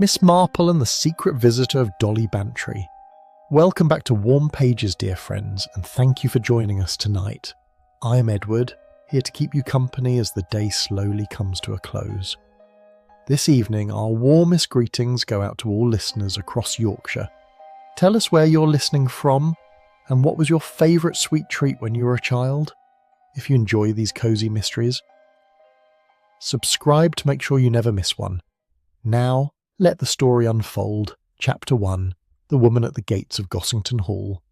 Miss Marple and the secret visitor of Dolly Bantry. Welcome back to Warm Pages, dear friends, and thank you for joining us tonight. I'm Edward, here to keep you company as the day slowly comes to a close. This evening, our warmest greetings go out to all listeners across Yorkshire. Tell us where you're listening from, and what was your favourite sweet treat when you were a child, if you enjoy these cosy mysteries. Subscribe to make sure you never miss one. Now, let the story unfold. Chapter 1. The Woman at the Gates of Gossington Hall.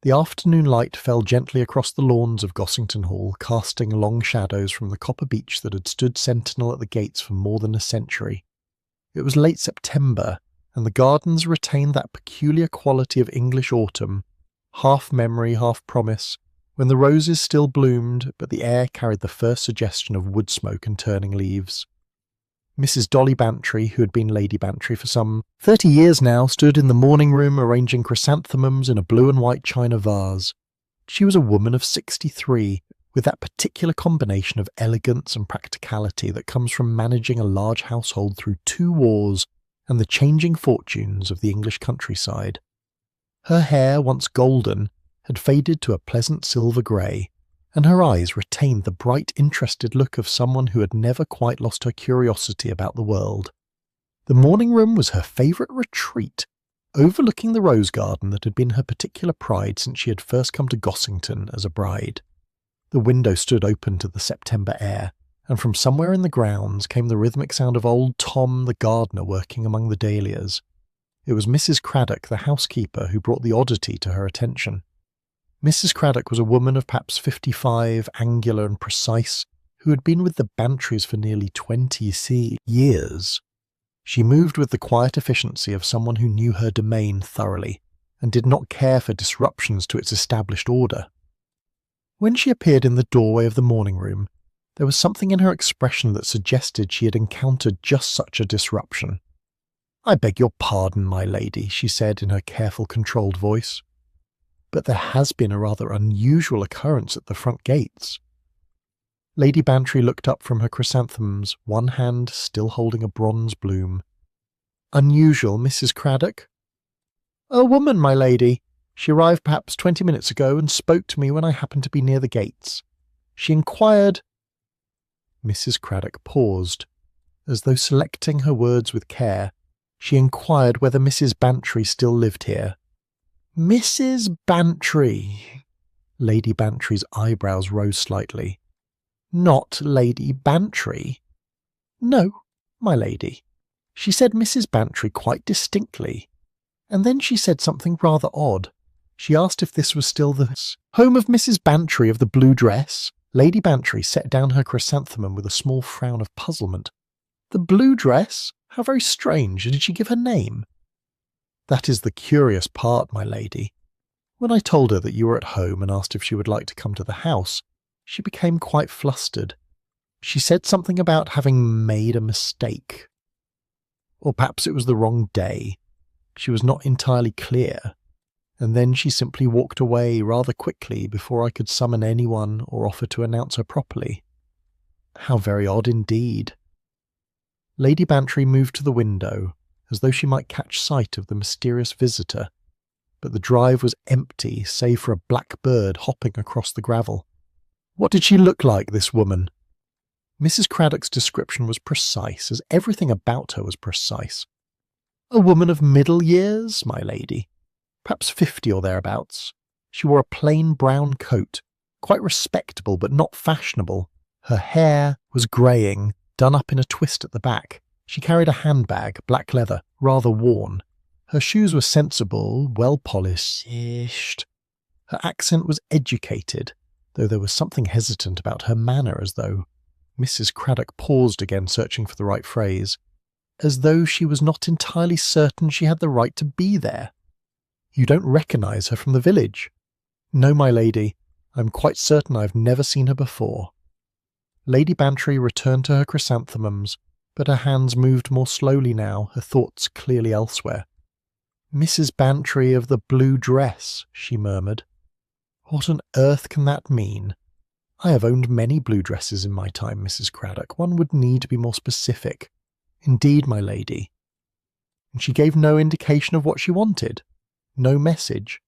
The afternoon light fell gently across the lawns of Gossington Hall, casting long shadows from the copper beech that had stood sentinel at the gates for more than a century. It was late September, and the gardens retained that peculiar quality of English autumn, half memory, half promise, when the roses still bloomed, but the air carried the first suggestion of wood smoke and turning leaves. Mrs. Dolly Bantry, who had been Lady Bantry for some 30 years now, stood in the morning room arranging chrysanthemums in a blue and white china vase. She was a woman of 63, with that particular combination of elegance and practicality that comes from managing a large household through 2 wars and the changing fortunes of the English countryside. Her hair, once golden, had faded to a pleasant silver grey, and her eyes retained the bright, interested look of someone who had never quite lost her curiosity about the world. The morning room was her favourite retreat, overlooking the rose garden that had been her particular pride since she had first come to Gossington as a bride. The window stood open to the September air, and from somewhere in the grounds came the rhythmic sound of old Tom the gardener working among the dahlias. It was Mrs. Craddock, the housekeeper, who brought the oddity to her attention. Mrs. Craddock was a woman of perhaps 55, angular and precise, who had been with the Bantrys for nearly 20 years. She moved with the quiet efficiency of someone who knew her domain thoroughly, and did not care for disruptions to its established order. When she appeared in the doorway of the morning room, there was something in her expression that suggested she had encountered just such a disruption. "I beg your pardon, my lady," she said in her careful, controlled voice, "but there has been a rather unusual occurrence at the front gates." Lady Bantry looked up from her chrysanthemums, one hand still holding a bronze bloom. "Unusual, Mrs. Craddock?" "A woman, my lady. She arrived perhaps 20 minutes ago and spoke to me when I happened to be near the gates. She inquired—" Mrs. Craddock paused, as though selecting her words with care. She inquired whether Mrs. Bantry still lived here. "Mrs. Bantry." Lady Bantry's eyebrows rose slightly. "Not Lady Bantry?" "No, my lady. She said Mrs. Bantry quite distinctly, and then she said something rather odd. She asked if this was still the home of Mrs. Bantry of the blue dress." Lady Bantry set down her chrysanthemum with a small frown of puzzlement. "The blue dress? How very strange. Did she give her name?" "That is the curious part, my lady. When I told her that you were at home and asked if she would like to come to the house, she became quite flustered. She said something about having made a mistake. Or perhaps it was the wrong day. She was not entirely clear. And then she simply walked away rather quickly before I could summon anyone or offer to announce her properly. How very odd indeed." Lady Bantry moved to the window, as though she might catch sight of the mysterious visitor, but the drive was empty save for a black bird hopping across the gravel. "What did she look like, this woman?" Mrs. Craddock's description was precise, as everything about her was precise. "A woman of middle years, my lady, perhaps 50 or thereabouts. She wore a plain brown coat, quite respectable but not fashionable. Her hair was greying, done up in a twist at the back. She carried a handbag, black leather, rather worn. Her shoes were sensible, well polished. Her accent was educated, though there was something hesitant about her manner, as though—" Mrs. Craddock paused again, searching for the right phrase, "as though she was not entirely certain she had the right to be there." "You don't recognise her from the village?" "No, my lady. I'm quite certain I have never seen her before." Lady Bantry returned to her chrysanthemums, but her hands moved more slowly now, her thoughts clearly elsewhere. "Mrs. Bantry of the blue dress," she murmured. "What on earth can that mean? I have owned many blue dresses in my time, Mrs. Craddock. One would need to be more specific." Indeed, my lady. And she gave no indication of what she wanted? No message?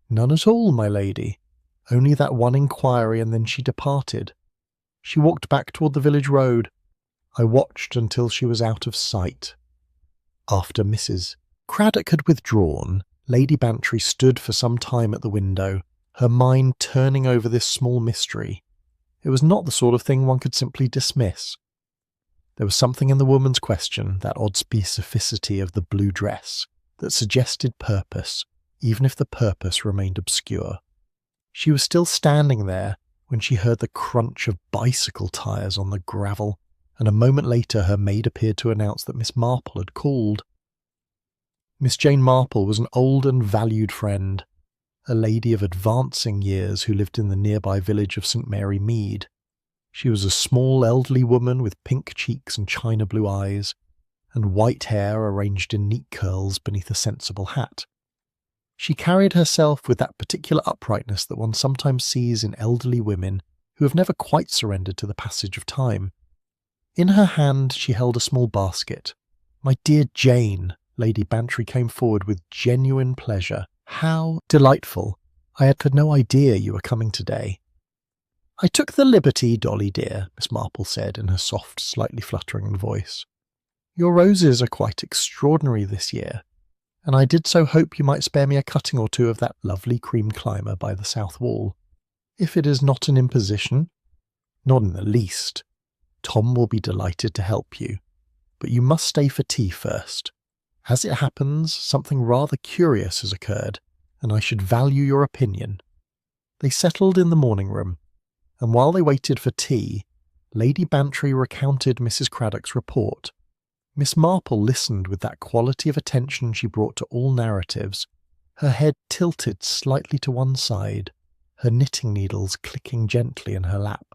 None at all, my lady. Only that one inquiry, and then she departed. She walked back toward the village road. I watched until she was out of sight. After Mrs. Craddock had withdrawn, Lady Bantry stood for some time at the window, her mind turning over this small mystery. It was not the sort of thing one could simply dismiss. There was something in the woman's question, that odd specificity of the blue dress, that suggested purpose, even if the purpose remained obscure. She was still standing there when she heard the crunch of bicycle tyres on the gravel, and a moment later her maid appeared to announce that Miss Marple had called. Miss Jane Marple was an old and valued friend, a lady of advancing years who lived in the nearby village of St. Mary Mead. She was a small elderly woman with pink cheeks and china blue eyes, and white hair arranged in neat curls beneath a sensible hat. She carried herself with that particular uprightness that one sometimes sees in elderly women who have never quite surrendered to the passage of time. In her hand she held a small basket. "My dear Jane," Lady Bantry came forward with genuine pleasure. "How delightful! I had no idea you were coming today." "I took the liberty, Dolly dear," Miss Marple said in her soft, slightly fluttering voice. "Your roses are quite extraordinary this year, and I did so hope you might spare me a cutting or two of that lovely cream climber by the south wall. If it is not an imposition—" "Not in the least. Tom will be delighted to help you. But you must stay for tea first. As it happens, something rather curious has occurred, and I should value your opinion." They settled in the morning room, and while they waited for tea, Lady Bantry recounted Mrs. Craddock's report. Miss Marple listened with that quality of attention she brought to all narratives, her head tilted slightly to one side, her knitting needles clicking gently in her lap.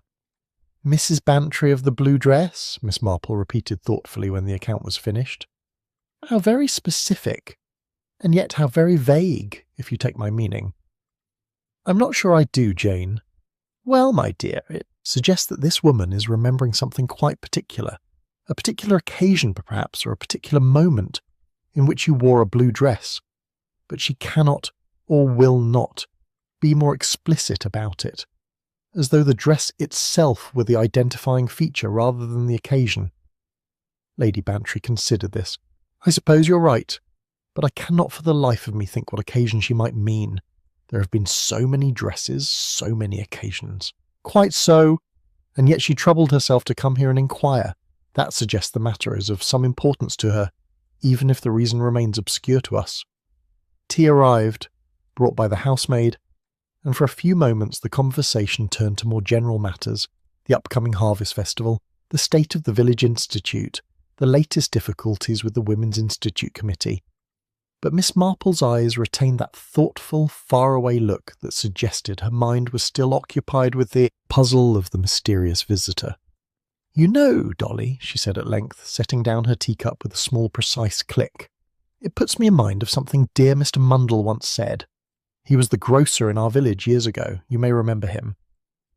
"Mrs. Bantry of the blue dress," Miss Marple repeated thoughtfully when the account was finished. "How very specific, and yet how very vague, if you take my meaning." "I'm not sure I do, Jane." "Well, my dear, it suggests that this woman is remembering something quite particular, a particular occasion perhaps, or a particular moment in which you wore a blue dress, but she cannot, or will not, be more explicit about it, as though the dress itself were the identifying feature rather than the occasion." Lady Bantry considered this. "I suppose you're right, but I cannot for the life of me think what occasion she might mean. There have been so many dresses, so many occasions." "Quite so, and yet she troubled herself to come here and inquire. That suggests the matter is of some importance to her, even if the reason remains obscure to us." Tea arrived, brought by the housemaid, and for a few moments the conversation turned to more general matters, the upcoming harvest festival, the state of the village institute, the latest difficulties with the Women's Institute Committee. But Miss Marple's eyes retained that thoughtful, faraway look that suggested her mind was still occupied with the puzzle of the mysterious visitor. "You know, Dolly," she said at length, setting down her teacup with a small, precise click, "it puts me in mind of something dear Mr. Mundle once said. He was the grocer in our village years ago. You may remember him.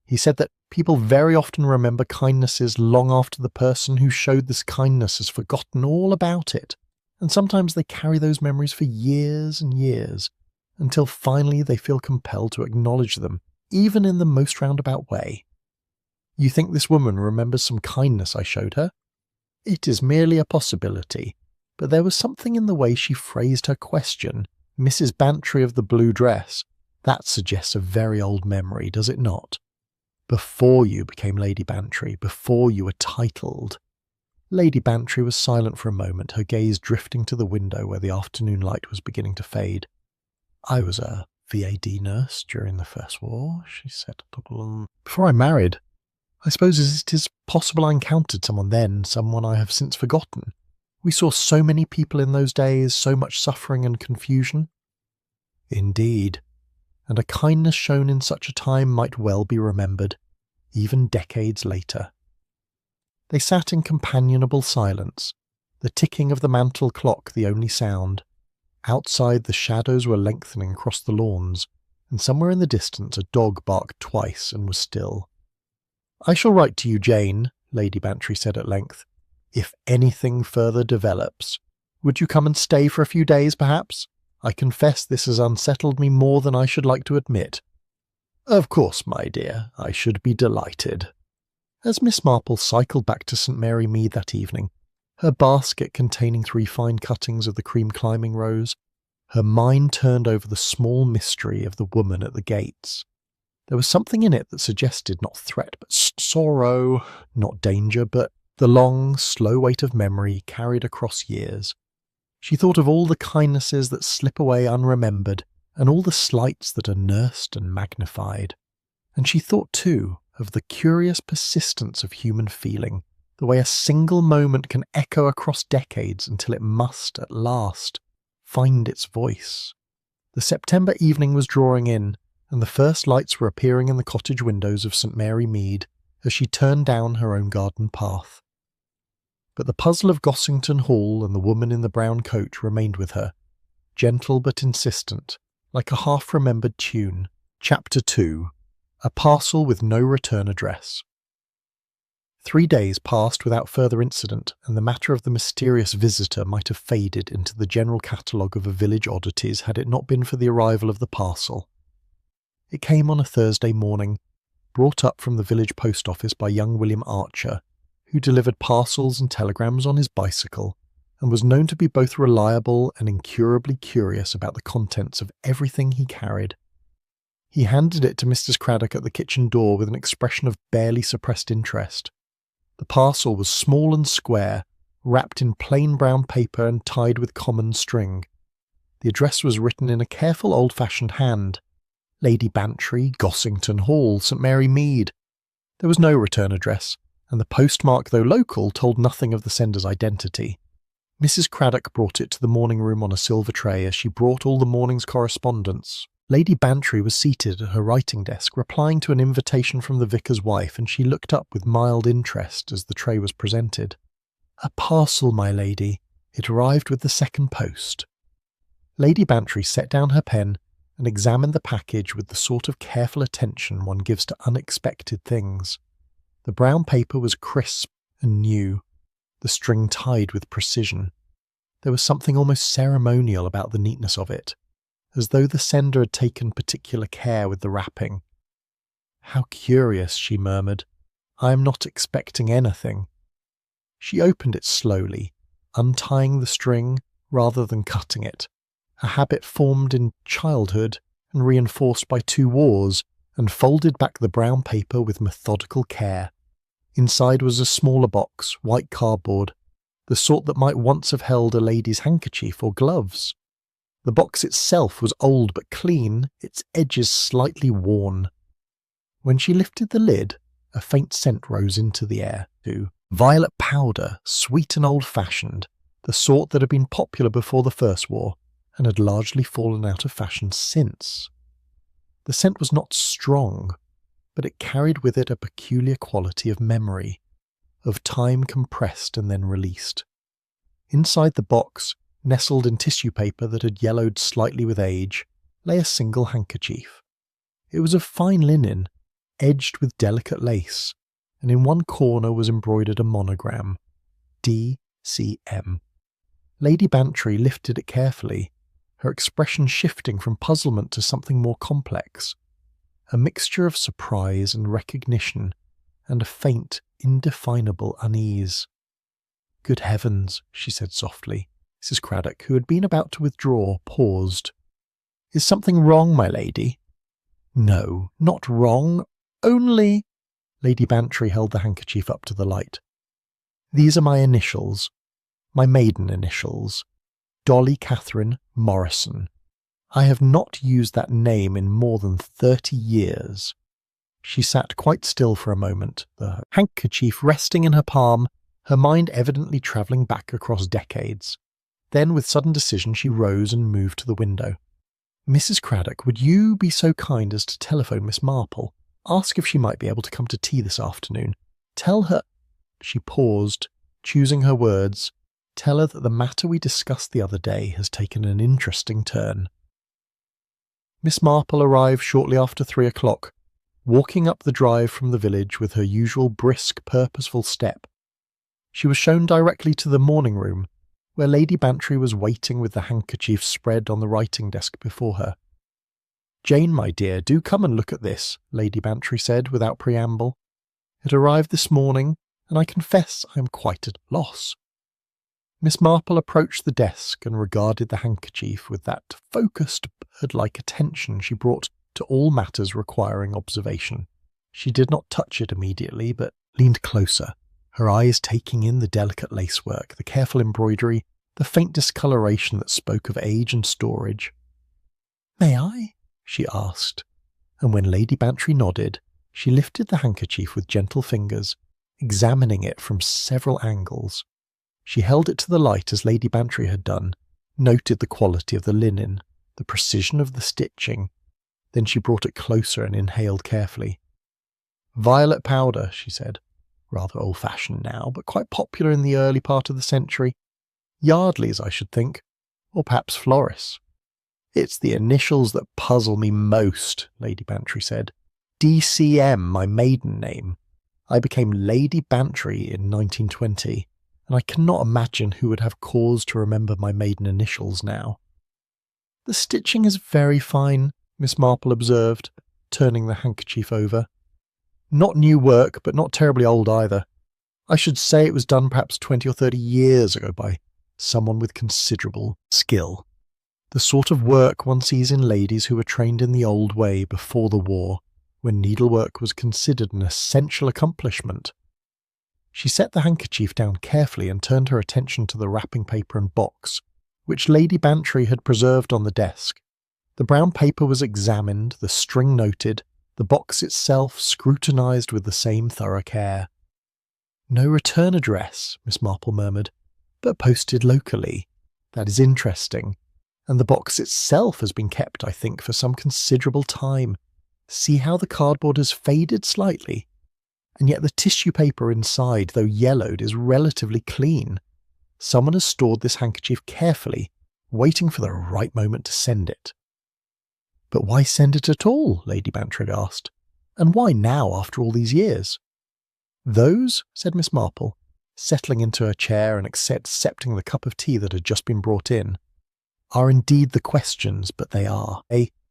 He said that people very often remember kindnesses long after the person who showed this kindness has forgotten all about it, and sometimes they carry those memories for years and years, until finally they feel compelled to acknowledge them, even in the most roundabout way. You think this woman remembers some kindness I showed her? It is merely a possibility, but there was something in the way she phrased her question, Mrs. Bantry of the blue dress, that suggests a very old memory, does it not? Before you became Lady Bantry, before you were titled." Lady Bantry was silent for a moment, her gaze drifting to the window where the afternoon light was beginning to fade. "I was a VAD nurse during the First War," she said, "before I married. I suppose it is possible I encountered someone then, someone I have since forgotten. We saw so many people in those days, so much suffering and confusion." "Indeed, and a kindness shown in such a time might well be remembered, even decades later." They sat in companionable silence, the ticking of the mantel clock the only sound. Outside the shadows were lengthening across the lawns, and somewhere in the distance a dog barked twice and was still. "I shall write to you, Jane," Lady Bantry said at length. If anything further develops, would you come and stay for a few days, perhaps? I confess this has unsettled me more than I should like to admit." "Of course, my dear, I should be delighted." As Miss Marple cycled back to St. Mary Mead that evening, her basket containing 3 fine cuttings of the cream climbing rose, her mind turned over the small mystery of the woman at the gates. There was something in it that suggested not threat but sorrow, not danger but the long, slow weight of memory carried across years. She thought of all the kindnesses that slip away unremembered, and all the slights that are nursed and magnified. And she thought, too, of the curious persistence of human feeling, the way a single moment can echo across decades until it must, at last, find its voice. The September evening was drawing in, and the first lights were appearing in the cottage windows of St. Mary Mead as she turned down her own garden path. But the puzzle of Gossington Hall and the woman in the brown coat remained with her, gentle but insistent, like a half-remembered tune. Chapter 2. A Parcel with No Return Address. 3 days passed without further incident, and the matter of the mysterious visitor might have faded into the general catalogue of village oddities had it not been for the arrival of the parcel. It came on a Thursday morning, brought up from the village post office by young William Archer, who delivered parcels and telegrams on his bicycle, and was known to be both reliable and incurably curious about the contents of everything he carried. He handed it to Mrs. Craddock at the kitchen door with an expression of barely suppressed interest. The parcel was small and square, wrapped in plain brown paper and tied with common string. The address was written in a careful old-fashioned hand. Lady Bantry, Gossington Hall, St. Mary Mead. There was no return address, and the postmark, though local, told nothing of the sender's identity. Mrs. Craddock brought it to the morning room on a silver tray as she brought all the morning's correspondence. Lady Bantry was seated at her writing desk, replying to an invitation from the vicar's wife, and she looked up with mild interest as the tray was presented. "A parcel, my lady. It arrived with the second post." Lady Bantry set down her pen and examined the package with the sort of careful attention one gives to unexpected things. The brown paper was crisp and new, the string tied with precision. There was something almost ceremonial about the neatness of it, as though the sender had taken particular care with the wrapping. "How curious," she murmured. "I am not expecting anything." She opened it slowly, untying the string rather than cutting it, a habit formed in childhood and reinforced by 2 wars, and folded back the brown paper with methodical care. Inside was a smaller box, white cardboard, the sort that might once have held a lady's handkerchief or gloves. The box itself was old but clean, its edges slightly worn. When she lifted the lid, a faint scent rose into the air, too. Violet powder, sweet and old-fashioned, the sort that had been popular before the First War, and had largely fallen out of fashion since. The scent was not strong, but it carried with it a peculiar quality of memory, of time compressed and then released. Inside the box, nestled in tissue paper that had yellowed slightly with age, lay a single handkerchief. It was of fine linen, edged with delicate lace, and in one corner was embroidered a monogram, D.C.M. Lady Bantry lifted it carefully, her expression shifting from puzzlement to something more complex, a mixture of surprise and recognition, and a faint, indefinable unease. "Good heavens," she said softly. Mrs. Craddock, who had been about to withdraw, paused. "Is something wrong, my lady?" "No, not wrong, only—" Lady Bantry held the handkerchief up to the light. "These are my initials, my maiden initials, Dolly Catherine Morrison. I have not used that name in more than 30 years." She sat quite still for a moment, the handkerchief resting in her palm, her mind evidently travelling back across decades. Then, with sudden decision, she rose and moved to the window. "Mrs. Craddock, would you be so kind as to telephone Miss Marple? Ask if she might be able to come to tea this afternoon. Tell her—" She paused, choosing her words. "Tell her that the matter we discussed the other day has taken an interesting turn." Miss Marple arrived shortly after 3 o'clock, walking up the drive from the village with her usual brisk, purposeful step. She was shown directly to the morning room, where Lady Bantry was waiting with the handkerchief spread on the writing desk before her. "Jane, my dear, do come and look at this," Lady Bantry said without preamble. "It arrived this morning, and I confess I am quite at a loss." Miss Marple approached the desk and regarded the handkerchief with that focused, bird-like attention she brought to all matters requiring observation. She did not touch it immediately, but leaned closer, her eyes taking in the delicate lacework, the careful embroidery, the faint discoloration that spoke of age and storage. "May I?" she asked, and when Lady Bantry nodded, she lifted the handkerchief with gentle fingers, examining it from several angles. She held it to the light as Lady Bantry had done, noted the quality of the linen, the precision of the stitching. Then she brought it closer and inhaled carefully. "Violet powder," she said. "Rather old-fashioned now, but quite popular in the early part of the century. Yardley's, I should think, or perhaps Floris." "It's the initials that puzzle me most," Lady Bantry said. "DCM, my maiden name. I became Lady Bantry in 1920, and I cannot imagine who would have cause to remember my maiden initials now." "The stitching is very fine," Miss Marple observed, turning the handkerchief over. "Not new work, but not terribly old either. I should say it was done perhaps 20 or 30 years ago by someone with considerable skill. The sort of work one sees in ladies who were trained in the old way before the war, when needlework was considered an essential accomplishment." She set the handkerchief down carefully and turned her attention to the wrapping paper and box, which Lady Bantry had preserved on the desk. The brown paper was examined, the string noted, the box itself scrutinised with the same thorough care. "No return address," Miss Marple murmured, "but posted locally. That is interesting. And the box itself has been kept, I think, for some considerable time. See how the cardboard has faded slightly? And yet the tissue paper inside, though yellowed, is relatively clean. Someone has stored this handkerchief carefully, waiting for the right moment to send it." "But why send it at all?" Lady Bantry asked. "And why now, after all these years?" "Those," said Miss Marple, settling into her chair and accepting the cup of tea that had just been brought in, "are indeed the questions, but they are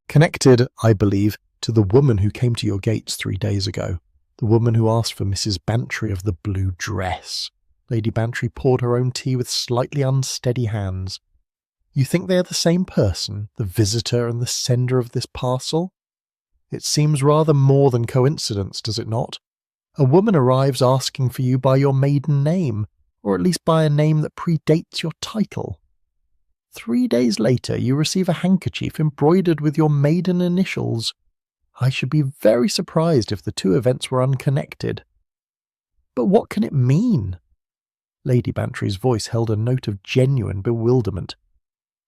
connected, I believe, to the woman who came to your gates 3 days ago, the woman who asked for Mrs. Bantry of the blue dress." Lady Bantry poured her own tea with slightly unsteady hands. "You think they are the same person, the visitor and the sender of this parcel? It seems rather more than coincidence, does it not? A woman arrives asking for you by your maiden name, or at least by a name that predates your title. 3 days later you receive a handkerchief embroidered with your maiden initials. I should be very surprised if the two events were unconnected." "But what can it mean?" Lady Bantry's voice held a note of genuine bewilderment.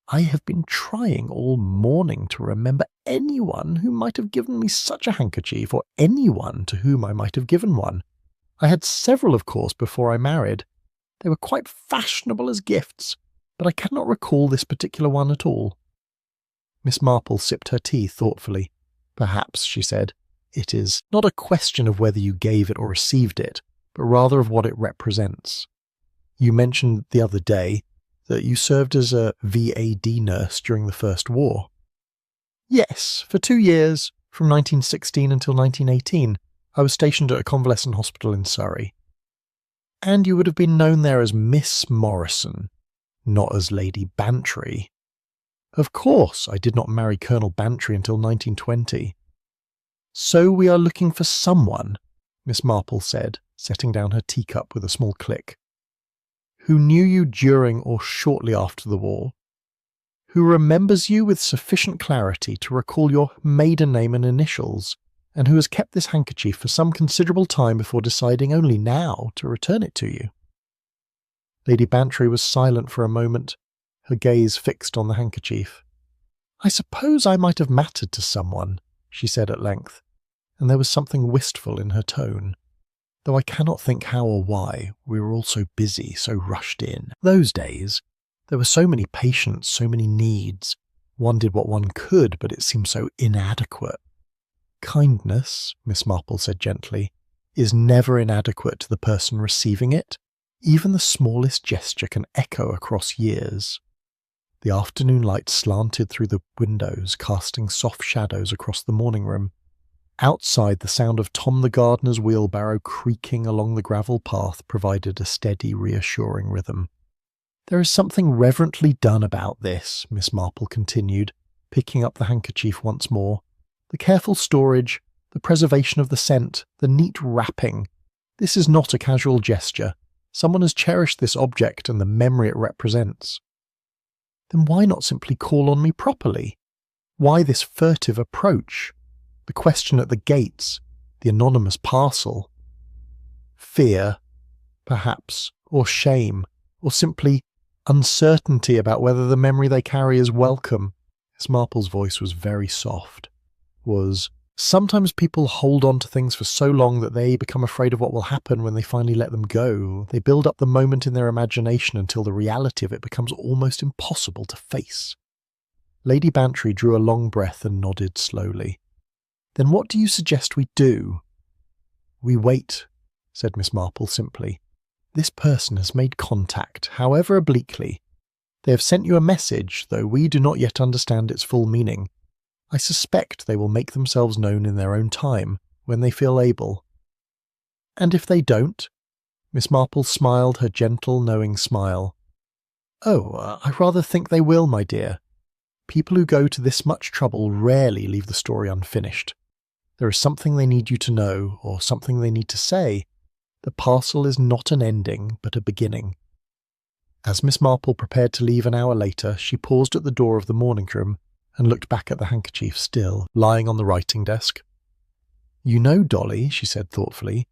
"I have been trying all morning to remember anyone who might have given me such a handkerchief, or anyone to whom I might have given one. I had several, of course, before I married. They were quite fashionable as gifts, but I cannot recall this particular one at all." Miss Marple sipped her tea thoughtfully. "Perhaps," she said, "it is not a question of whether you gave it or received it, but rather of what it represents. You mentioned the other day that you served as a VAD nurse during the First War." "Yes, for 2 years, from 1916 until 1918. I was stationed at a convalescent hospital in Surrey." "And you would have been known there as Miss Morrison, not as Lady Bantry." "Of course, I did not marry Colonel Bantry until 1920. "So we are looking for someone," Miss Marple said, setting down her teacup with a small click, "who knew you during or shortly after the war, who remembers you with sufficient clarity to recall your maiden name and initials, and who has kept this handkerchief for some considerable time before deciding only now to return it to you." Lady Bantry was silent for a moment, her gaze fixed on the handkerchief. "I suppose I might have mattered to someone," she said at length, and there was something wistful in her tone. "Though I cannot think how or why, we were all so busy, so rushed in. Those days, there were so many patients, so many needs. One did what one could, but it seemed so inadequate." "Kindness," Miss Marple said gently, "is never inadequate to the person receiving it. Even the smallest gesture can echo across years. The afternoon light slanted through the windows, casting soft shadows across the morning room. Outside, the sound of Tom the gardener's wheelbarrow creaking along the gravel path provided a steady, reassuring rhythm. "There is something reverently done about this," Miss Marple continued, picking up the handkerchief once more. "The careful storage, the preservation of the scent, the neat wrapping. This is not a casual gesture. Someone has cherished this object and the memory it represents." "Then why not simply call on me properly? Why this furtive approach? The question at the gates, the anonymous parcel?" Fear, perhaps, or shame, or simply uncertainty about whether the memory they carry is welcome. Miss Marple's voice was very soft. Sometimes people hold on to things for so long that they become afraid of what will happen when they finally let them go. They build up the moment in their imagination until the reality of it becomes almost impossible to face. Lady Bantry drew a long breath and nodded slowly. "Then what do you suggest we do?" "We wait," said Miss Marple simply. "This person has made contact, however obliquely. They have sent you a message, though we do not yet understand its full meaning. I suspect they will make themselves known in their own time, when they feel able." "And if they don't?" Miss Marple smiled her gentle, knowing smile. "Oh, I rather think they will, my dear. People who go to this much trouble rarely leave the story unfinished. There is something they need you to know, or something they need to say. The parcel is not an ending, but a beginning." As Miss Marple prepared to leave an hour later, she paused at the door of the morning room and looked back at the handkerchief still lying on the writing desk. "You know, Dolly," she said thoughtfully,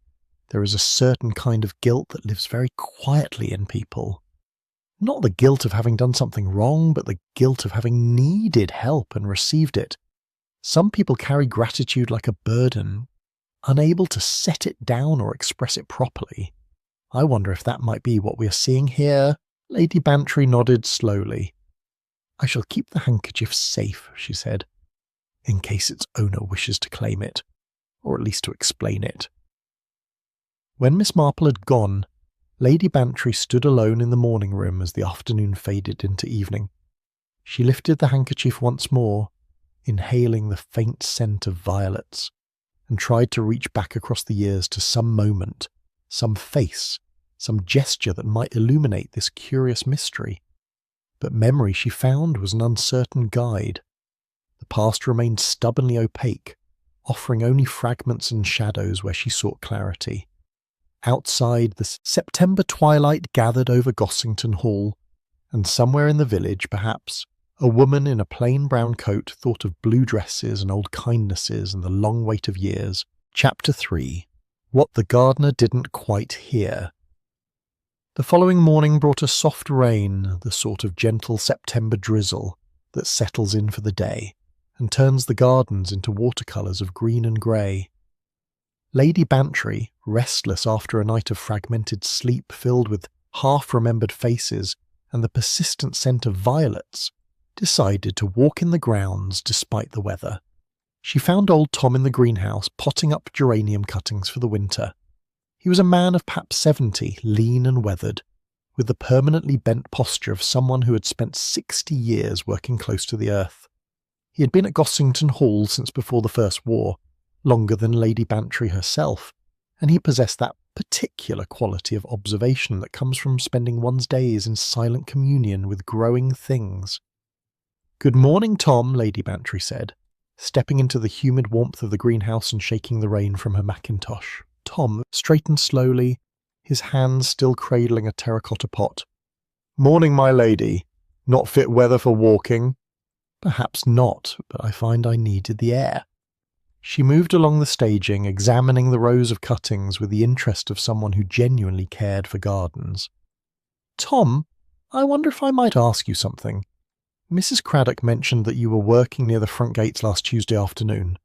"there is a certain kind of guilt that lives very quietly in people. Not the guilt of having done something wrong, but the guilt of having needed help and received it. Some people carry gratitude like a burden, unable to set it down or express it properly. I wonder if that might be what we are seeing here." Lady Bantry nodded slowly. "I shall keep the handkerchief safe," she said, "in case its owner wishes to claim it, or at least to explain it." When Miss Marple had gone, Lady Bantry stood alone in the morning room as the afternoon faded into evening. She lifted the handkerchief once more, inhaling the faint scent of violets, and tried to reach back across the years to some moment, some face, some gesture that might illuminate this curious mystery. But memory, she found, was an uncertain guide. The past remained stubbornly opaque, offering only fragments and shadows where she sought clarity. Outside, the September twilight gathered over Gossington Hall, and somewhere in the village, perhaps, a woman in a plain brown coat thought of blue dresses and old kindnesses and the long wait of years. Chapter 3. What the Gardener Didn't Quite Hear. The following morning brought a soft rain, the sort of gentle September drizzle that settles in for the day and turns the gardens into watercolours of green and grey. Lady Bantry, restless after a night of fragmented sleep filled with half-remembered faces and the persistent scent of violets, decided to walk in the grounds despite the weather. She found old Tom in the greenhouse potting up geranium cuttings for the winter. He was a man of perhaps 70, lean and weathered, with the permanently bent posture of someone who had spent 60 years working close to the earth. He had been at Gossington Hall since before the First War, longer than Lady Bantry herself, and he possessed that particular quality of observation that comes from spending one's days in silent communion with growing things. "Good morning, Tom," Lady Bantry said, stepping into the humid warmth of the greenhouse and shaking the rain from her mackintosh. Tom straightened slowly, his hands still cradling a terracotta pot. "Morning, my lady. Not fit weather for walking?" "Perhaps not, but I find I needed the air." She moved along the staging, examining the rows of cuttings with the interest of someone who genuinely cared for gardens. "Tom, I wonder if I might ask you something. Mrs. Craddock mentioned that you were working near the front gates last Tuesday afternoon."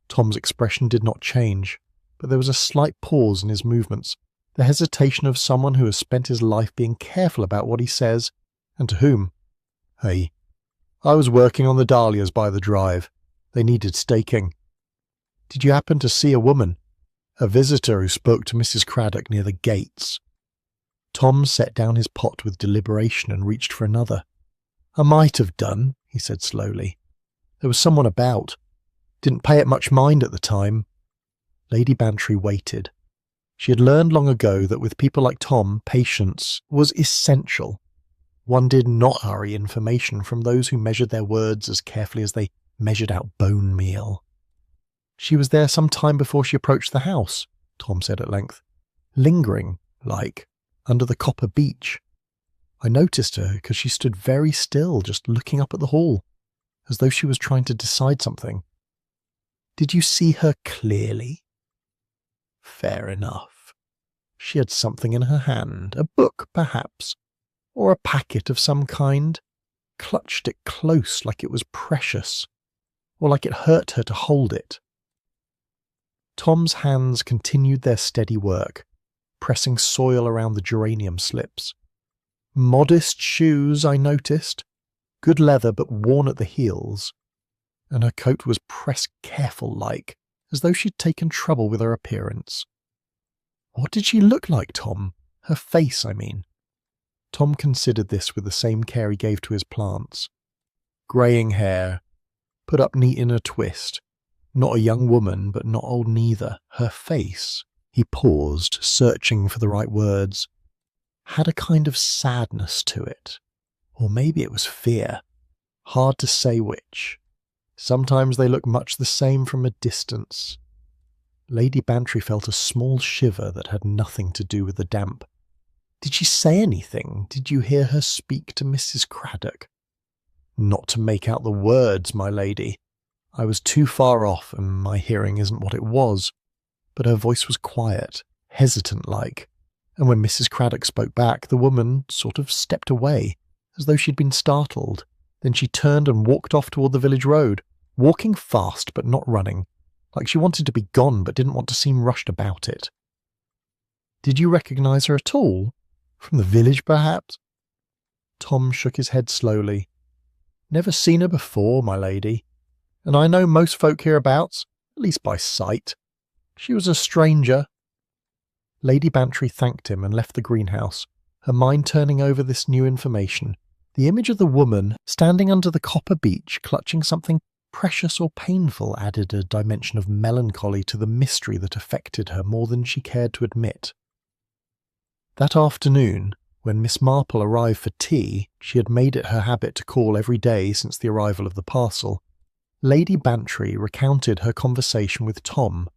Tom's expression did not change, but there was a slight pause in his movements, the hesitation of someone who has spent his life being careful about what he says, and to whom. "Hey, I was working on the dahlias by the drive. They needed staking. Did you happen to see a woman, a visitor who spoke to Mrs. Craddock near the gates?" Tom set down his pot with deliberation and reached for another. "I might have done," he said slowly. "There was someone about. Didn't pay it much mind at the time." Lady Bantry waited. She had learned long ago that with people like Tom, patience was essential. One did not hurry information from those who measured their words as carefully as they measured out bone meal. "She was there some time before she approached the house," Tom said at length. "Lingering, like, under the copper beech. I noticed her because she stood very still, just looking up at the hall, as though she was trying to decide something." "Did you see her clearly?" "Fair enough. She had something in her hand, a book, perhaps, or a packet of some kind, clutched it close like it was precious, or like it hurt her to hold it." Tom's hands continued their steady work, pressing soil around the geranium slips. "Modest shoes, I noticed. Good leather, but worn at the heels. And her coat was pressed careful-like, as though she'd taken trouble with her appearance." "What did she look like, Tom? Her face, I mean." Tom considered this with the same care he gave to his plants. "Greying hair, put up neat in a twist. Not a young woman, but not old neither. Her face," he paused, searching for the right words, "had a kind of sadness to it. Or maybe it was fear. Hard to say which. Sometimes they look much the same from a distance." Lady Bantry felt a small shiver that had nothing to do with the damp. "Did she say anything? Did you hear her speak to Mrs. Craddock?" "Not to make out the words, my lady. I was too far off, and my hearing isn't what it was. But her voice was quiet, hesitant-like, and when Mrs. Craddock spoke back, the woman sort of stepped away, as though she'd been startled. Then she turned and walked off toward the village road, walking fast but not running, like she wanted to be gone but didn't want to seem rushed about it." "Did you recognize her at all? From the village, perhaps?" Tom shook his head slowly. "Never seen her before, my lady. And I know most folk hereabouts, at least by sight. She was a stranger." Lady Bantry thanked him and left the greenhouse, her mind turning over this new information. The image of the woman standing under the copper beech, clutching something precious or painful, added a dimension of melancholy to the mystery that affected her more than she cared to admit. That afternoon, when Miss Marple arrived for tea, she had made it her habit to call every day since the arrival of the parcel. Lady Bantry recounted her conversation with Tom.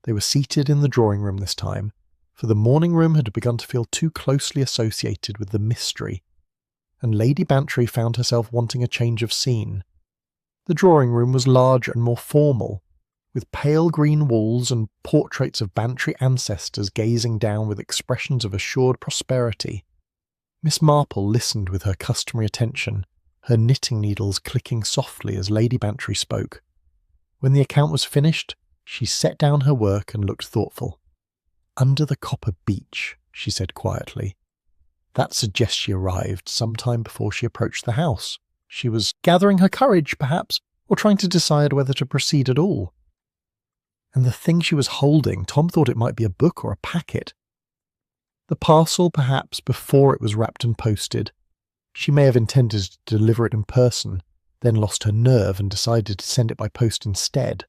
They were seated in the drawing-room this time, for the morning-room had begun to feel too closely associated with the mystery, and Lady Bantry found herself wanting a change of scene. The drawing-room was large and more formal, with pale green walls and portraits of Bantry ancestors gazing down with expressions of assured prosperity. Miss Marple listened with her customary attention, her knitting needles clicking softly as Lady Bantry spoke. When the account was finished, she set down her work and looked thoughtful. "Under the copper beech," she said quietly. "That suggests she arrived some time before she approached the house. She was gathering her courage, perhaps, or trying to decide whether to proceed at all. And the thing she was holding, Tom thought it might be a book or a packet. The parcel, perhaps, before it was wrapped and posted. She may have intended to deliver it in person, then lost her nerve and decided to send it by post instead."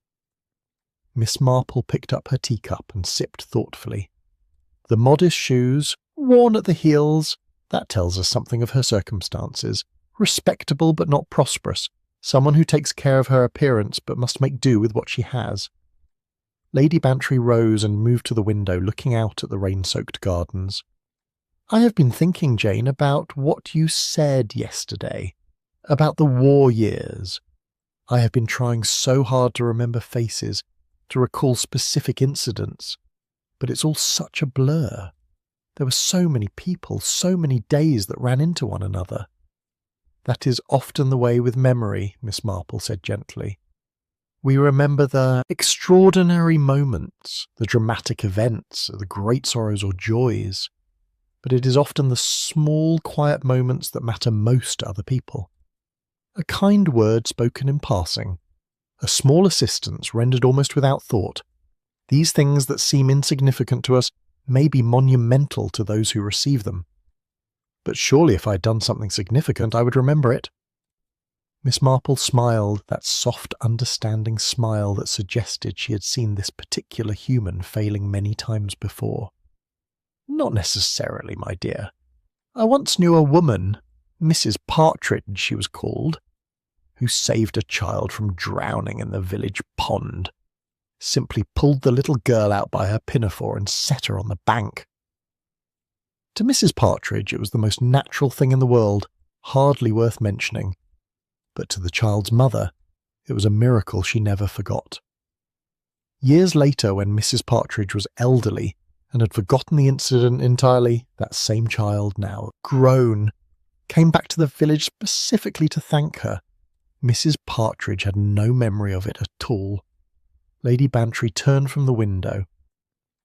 Miss Marple picked up her teacup and sipped thoughtfully. "The modest shoes, worn at the heels, that tells us something of her circumstances. Respectable but not prosperous, someone who takes care of her appearance but must make do with what she has." Lady Bantry rose and moved to the window, looking out at the rain-soaked gardens. "I have been thinking, Jane, about what you said yesterday, about the war years. I have been trying so hard to remember faces, to recall specific incidents, but it's all such a blur. There were so many people, so many days that ran into one another." "That is often the way with memory," Miss Marple said gently. "We remember the extraordinary moments, the dramatic events, the great sorrows or joys. But it is often the small, quiet moments that matter most to other people. A kind word spoken in passing, a small assistance rendered almost without thought, these things that seem insignificant to us may be monumental to those who receive them. But surely if I had done something significant, I would remember it. Miss Marple smiled, that soft, understanding smile that suggested she had seen this particular human failing many times before. Not necessarily, my dear. I once knew a woman, Mrs. Partridge she was called, who saved a child from drowning in the village pond. Simply pulled the little girl out by her pinafore and set her on the bank. To Mrs. Partridge it was the most natural thing in the world, hardly worth mentioning. But to the child's mother, it was a miracle she never forgot. Years later, when Mrs. Partridge was elderly and had forgotten the incident entirely, that same child, now grown, came back to the village specifically to thank her. Mrs. Partridge had no memory of it at all. Lady Bantry turned from the window.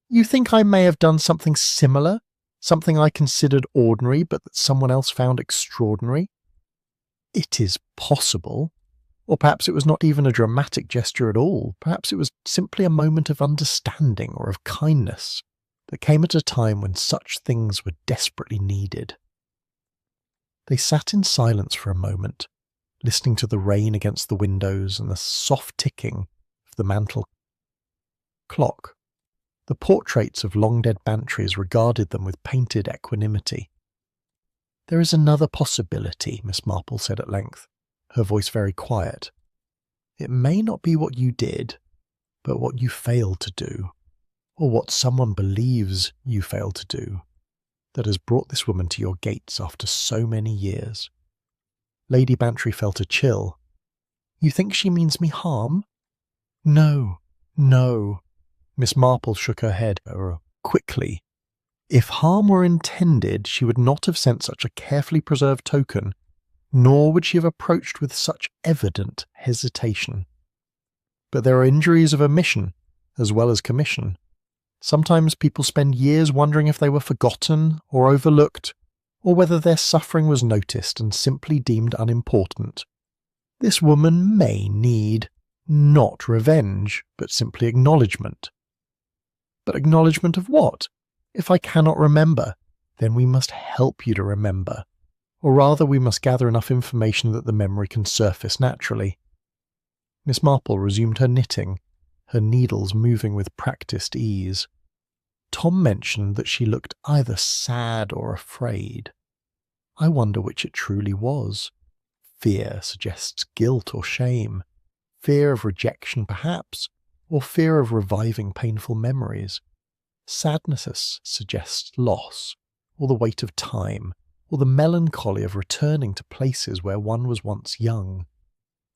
"You think I may have done something similar? Something I considered ordinary, but that someone else found extraordinary? It is possible. Or perhaps it was not even a dramatic gesture at all. Perhaps it was simply a moment of understanding or of kindness that came at a time when such things were desperately needed." They sat in silence for a moment, listening to the rain against the windows and the soft ticking of the mantel clock. The portraits of long-dead Bantrys regarded them with painted equanimity. "There is another possibility," Miss Marple said at length, her voice very quiet. "It may not be what you did, but what you failed to do, or what someone believes you failed to do, that has brought this woman to your gates after so many years." Lady Bantry felt a chill. "You think she means me harm?" "No, no." Miss Marple shook her head quickly. If harm were intended, she would not have sent such a carefully preserved token, nor would she have approached with such evident hesitation. But there are injuries of omission as well as commission. Sometimes people spend years wondering if they were forgotten or overlooked, or whether their suffering was noticed and simply deemed unimportant. This woman may need not revenge, but simply acknowledgement. But acknowledgement of what? If I cannot remember, then we must help you to remember. Or rather, we must gather enough information that the memory can surface naturally. Miss Marple resumed her knitting, her needles moving with practised ease. Tom mentioned that she looked either sad or afraid. I wonder which it truly was. Fear suggests guilt or shame. Fear of rejection, perhaps, or fear of reviving painful memories. Sadness suggests loss, or the weight of time, or the melancholy of returning to places where one was once young.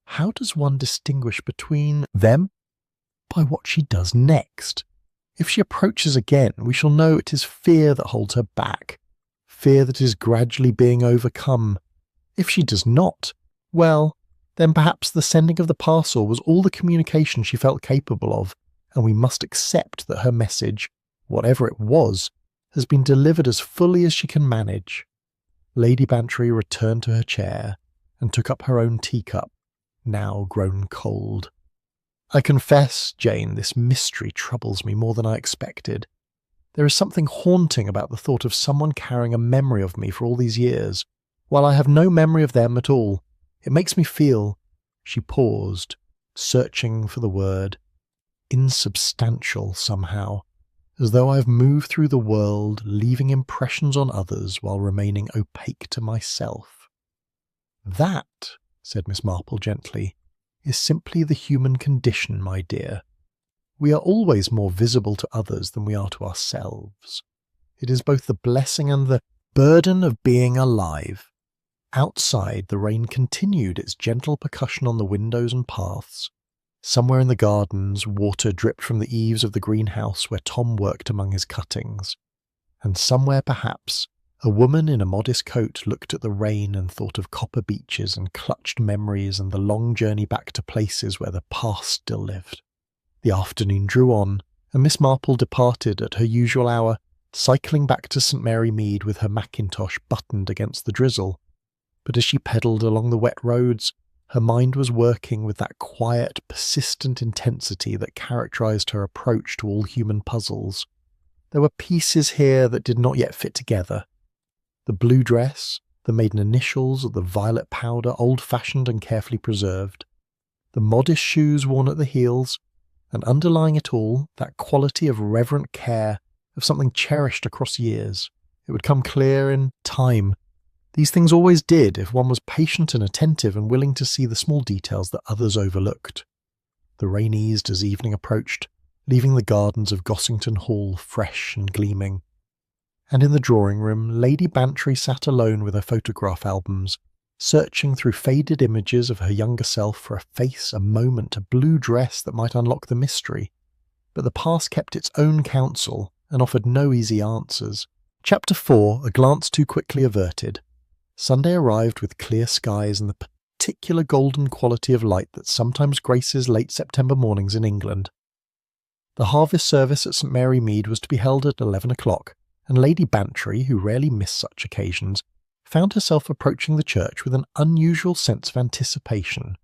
How does one distinguish between them? By what she does next. If she approaches again, we shall know it is fear that holds her back, fear that is gradually being overcome. If she does not, well, then perhaps the sending of the parcel was all the communication she felt capable of, and we must accept that her message, whatever it was, has been delivered as fully as she can manage. Lady Bantry returned to her chair and took up her own teacup, now grown cold. "I confess, Jane, this mystery troubles me more than I expected. There is something haunting about the thought of someone carrying a memory of me for all these years, while I have no memory of them at all. It makes me feel," she paused, searching for the word, "insubstantial somehow, as though I have moved through the world, leaving impressions on others while remaining opaque to myself." "That," said Miss Marple gently, "is simply the human condition, my dear. We are always more visible to others than we are to ourselves. It is both the blessing and the burden of being alive." Outside, the rain continued its gentle percussion on the windows and paths. Somewhere in the gardens, water dripped from the eaves of the greenhouse where Tom worked among his cuttings. And somewhere, perhaps, a woman in a modest coat looked at the rain and thought of copper beaches and clutched memories and the long journey back to places where the past still lived. The afternoon drew on, and Miss Marple departed at her usual hour, cycling back to St. Mary Mead with her mackintosh buttoned against the drizzle. But as she pedalled along the wet roads, her mind was working with that quiet, persistent intensity that characterized her approach to all human puzzles. There were pieces here that did not yet fit together. The blue dress, the maiden initials, the violet powder, old-fashioned and carefully preserved, the modest shoes worn at the heels, and underlying it all, that quality of reverent care, of something cherished across years. It would come clear in time. These things always did if one was patient and attentive and willing to see the small details that others overlooked. The rain eased as evening approached, leaving the gardens of Gossington Hall fresh and gleaming. And in the drawing-room, Lady Bantry sat alone with her photograph albums, searching through faded images of her younger self for a face, a moment, a blue dress that might unlock the mystery. But the past kept its own counsel and offered no easy answers. Chapter 4, A Glance Too Quickly Averted. Sunday arrived with clear skies and the particular golden quality of light that sometimes graces late September mornings in England. The harvest service at St Mary Mead was to be held at 11 o'clock, and Lady Bantry, who rarely missed such occasions, found herself approaching the church with an unusual sense of anticipation.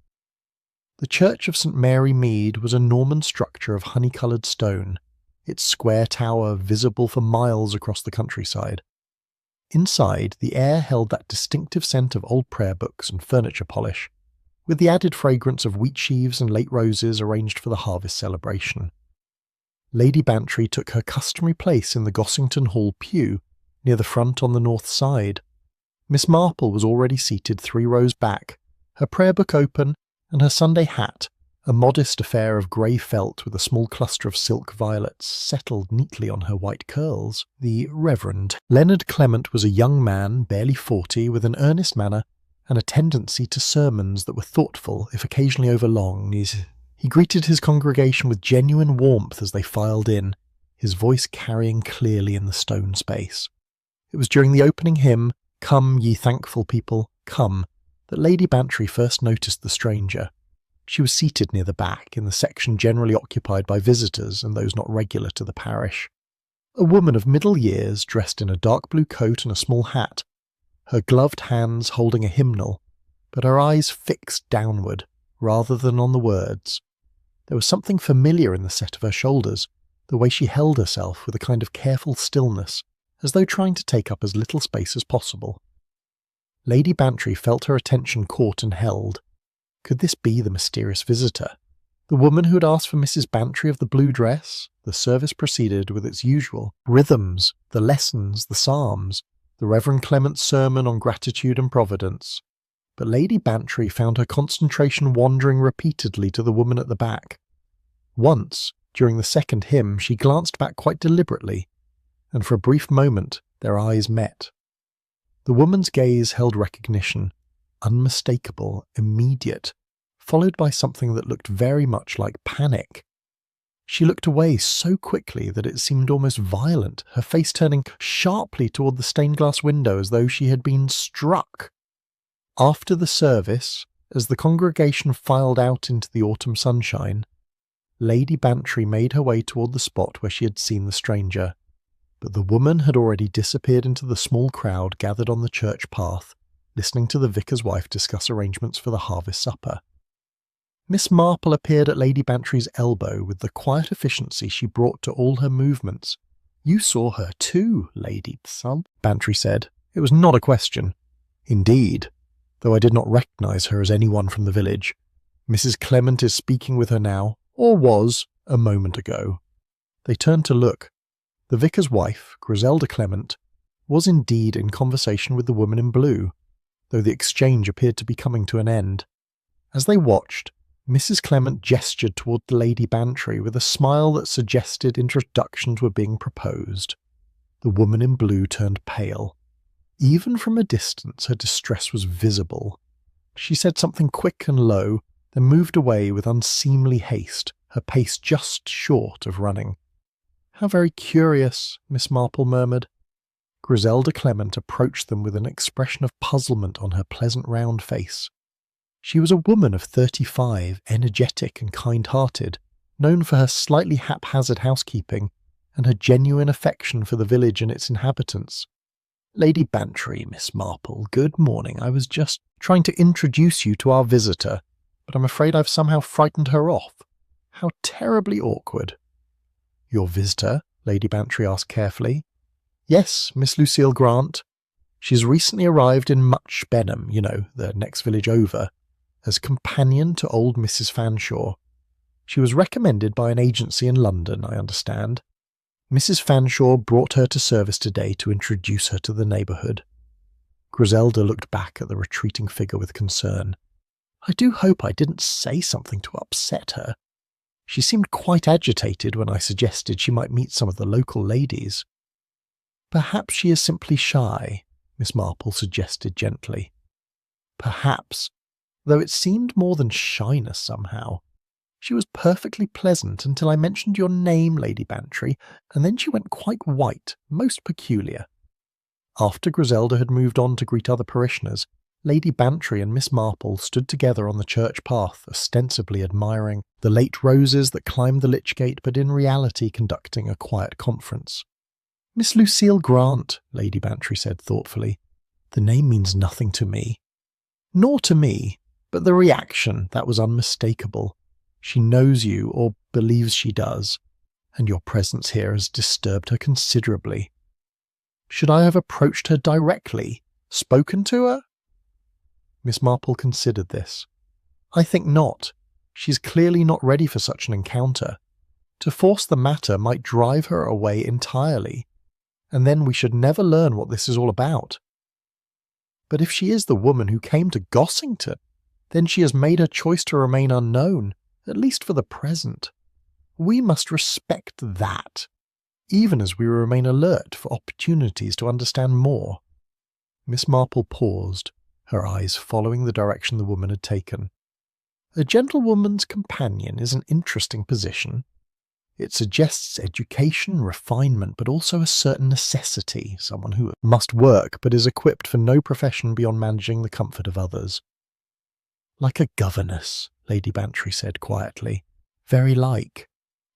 The church of St Mary Mead was a Norman structure of honey-coloured stone, its square tower visible for miles across the countryside. Inside, the air held that distinctive scent of old prayer books and furniture polish, with the added fragrance of wheat sheaves and late roses arranged for the harvest celebration. Lady Bantry took her customary place in the Gossington Hall pew, near the front on the north side. Miss Marple was already seated 3 rows back, her prayer book open, and her Sunday hat, a modest affair of grey felt with a small cluster of silk violets, settled neatly on her white curls. The Reverend Leonard Clement was a young man, barely 40, with an earnest manner and a tendency to sermons that were thoughtful, if occasionally overlong. He greeted his congregation with genuine warmth as they filed in, his voice carrying clearly in the stone space. It was during the opening hymn, "Come, ye thankful people, come," that Lady Bantry first noticed the stranger. She was seated near the back, in the section generally occupied by visitors and those not regular to the parish. A woman of middle years, dressed in a dark blue coat and a small hat, her gloved hands holding a hymnal, but her eyes fixed downward, rather than on the words. There was something familiar in the set of her shoulders, the way she held herself with a kind of careful stillness, as though trying to take up as little space as possible. Lady Bantry felt her attention caught and held. Could this be the mysterious visitor? The woman who had asked for Mrs. Bantry of the blue dress? The service proceeded with its usual rhythms, the lessons, the psalms, the Reverend Clement's sermon on gratitude and providence. But Lady Bantry found her concentration wandering repeatedly to the woman at the back. Once, during the second hymn, she glanced back quite deliberately, and for a brief moment their eyes met. The woman's gaze held recognition, unmistakable, immediate, followed by something that looked very much like panic. She looked away so quickly that it seemed almost violent, her face turning sharply toward the stained-glass window as though she had been struck. After the service, as the congregation filed out into the autumn sunshine, Lady Bantry made her way toward the spot where she had seen the stranger, but the woman had already disappeared into the small crowd gathered on the church path, listening to the vicar's wife discuss arrangements for the harvest supper. Miss Marple appeared at Lady Bantry's elbow with the quiet efficiency she brought to all her movements. "You saw her too, Lady Bantry said. "It was not a question." "Indeed, though I did not recognise her as anyone from the village. Mrs. Clement is speaking with her now, or was, a moment ago." They turned to look. The vicar's wife, Griselda Clement, was indeed in conversation with the woman in blue, though the exchange appeared to be coming to an end. As they watched, Mrs. Clement gestured toward the Lady Bantry with a smile that suggested introductions were being proposed. The woman in blue turned pale. Even from a distance her distress was visible. She said something quick and low, then moved away with unseemly haste, her pace just short of running. "How very curious," Miss Marple murmured. Griselda Clement approached them with an expression of puzzlement on her pleasant round face. She was a woman of 35, energetic and kind-hearted, known for her slightly haphazard housekeeping and her genuine affection for the village and its inhabitants. "Lady Bantry, Miss Marple, good morning. I was just trying to introduce you to our visitor, but I'm afraid I've somehow frightened her off. How terribly awkward." "Your visitor?" Lady Bantry asked carefully. Yes, Miss Lucille Grant. She's recently arrived in Much Benham, the next village over, as companion to old Mrs. Fanshawe. She was recommended by an agency in London, I understand. Mrs. Fanshawe brought her to service today to introduce her to the neighbourhood. Griselda looked back at the retreating figure with concern. I do hope I didn't say something to upset her. She seemed quite agitated when I suggested she might meet some of the local ladies. Perhaps she is simply shy, Miss Marple suggested gently. Perhaps, though it seemed more than shyness somehow. She was perfectly pleasant until I mentioned your name, Lady Bantry, and then she went quite white, most peculiar. After Griselda had moved on to greet other parishioners, Lady Bantry and Miss Marple stood together on the church path, ostensibly admiring the late roses that climbed the lich gate, but in reality conducting a quiet conference. Miss Lucille Grant, Lady Bantry said thoughtfully. The name means nothing to me. Nor to me, but the reaction, that was unmistakable. She knows you, or believes she does, and your presence here has disturbed her considerably. Should I have approached her directly, spoken to her? Miss Marple considered this. I think not. She's clearly not ready for such an encounter. To force the matter might drive her away entirely, and then we should never learn what this is all about. But if she is the woman who came to Gossington, then she has made her choice to remain unknown, at least for the present. We must respect that, even as we remain alert for opportunities to understand more. Miss Marple paused, her eyes following the direction the woman had taken. A gentlewoman's companion is an interesting position. It suggests education, refinement, but also a certain necessity, someone who must work but is equipped for no profession beyond managing the comfort of others. Like a governess, Lady Bantry said quietly. Very like.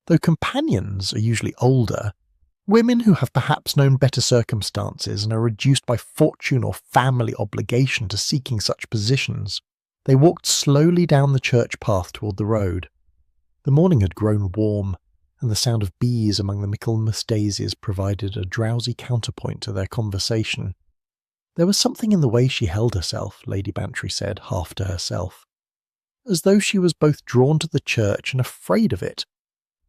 Though companions are usually older, women who have perhaps known better circumstances and are reduced by fortune or family obligation to seeking such positions. They walked slowly down the church path toward the road. The morning had grown warm, and the sound of bees among the Michaelmas daisies provided a drowsy counterpoint to their conversation. There was something in the way she held herself, Lady Bantry said, half to herself, as though she was both drawn to the church and afraid of it,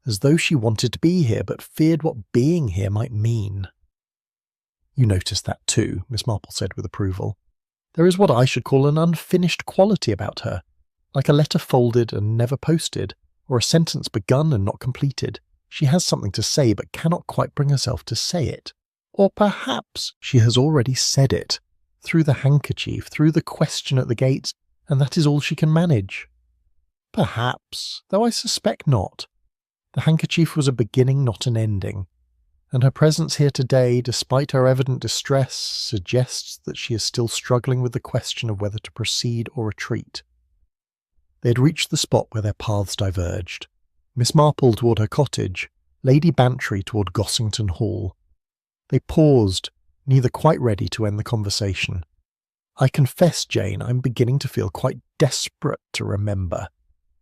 as though she wanted to be here but feared what being here might mean. You noticed that too, Miss Marple said with approval. There is what I should call an unfinished quality about her, like a letter folded and never posted, or a sentence begun and not completed. She has something to say but cannot quite bring herself to say it. Or perhaps she has already said it, through the handkerchief, through the question at the gates, and that is all she can manage. Perhaps, though I suspect not. The handkerchief was a beginning, not an ending, and her presence here today, despite her evident distress, suggests that she is still struggling with the question of whether to proceed or retreat. They had reached the spot where their paths diverged. Miss Marple toward her cottage, Lady Bantry toward Gossington Hall. They paused, neither quite ready to end the conversation. I confess, Jane, I'm beginning to feel quite desperate to remember.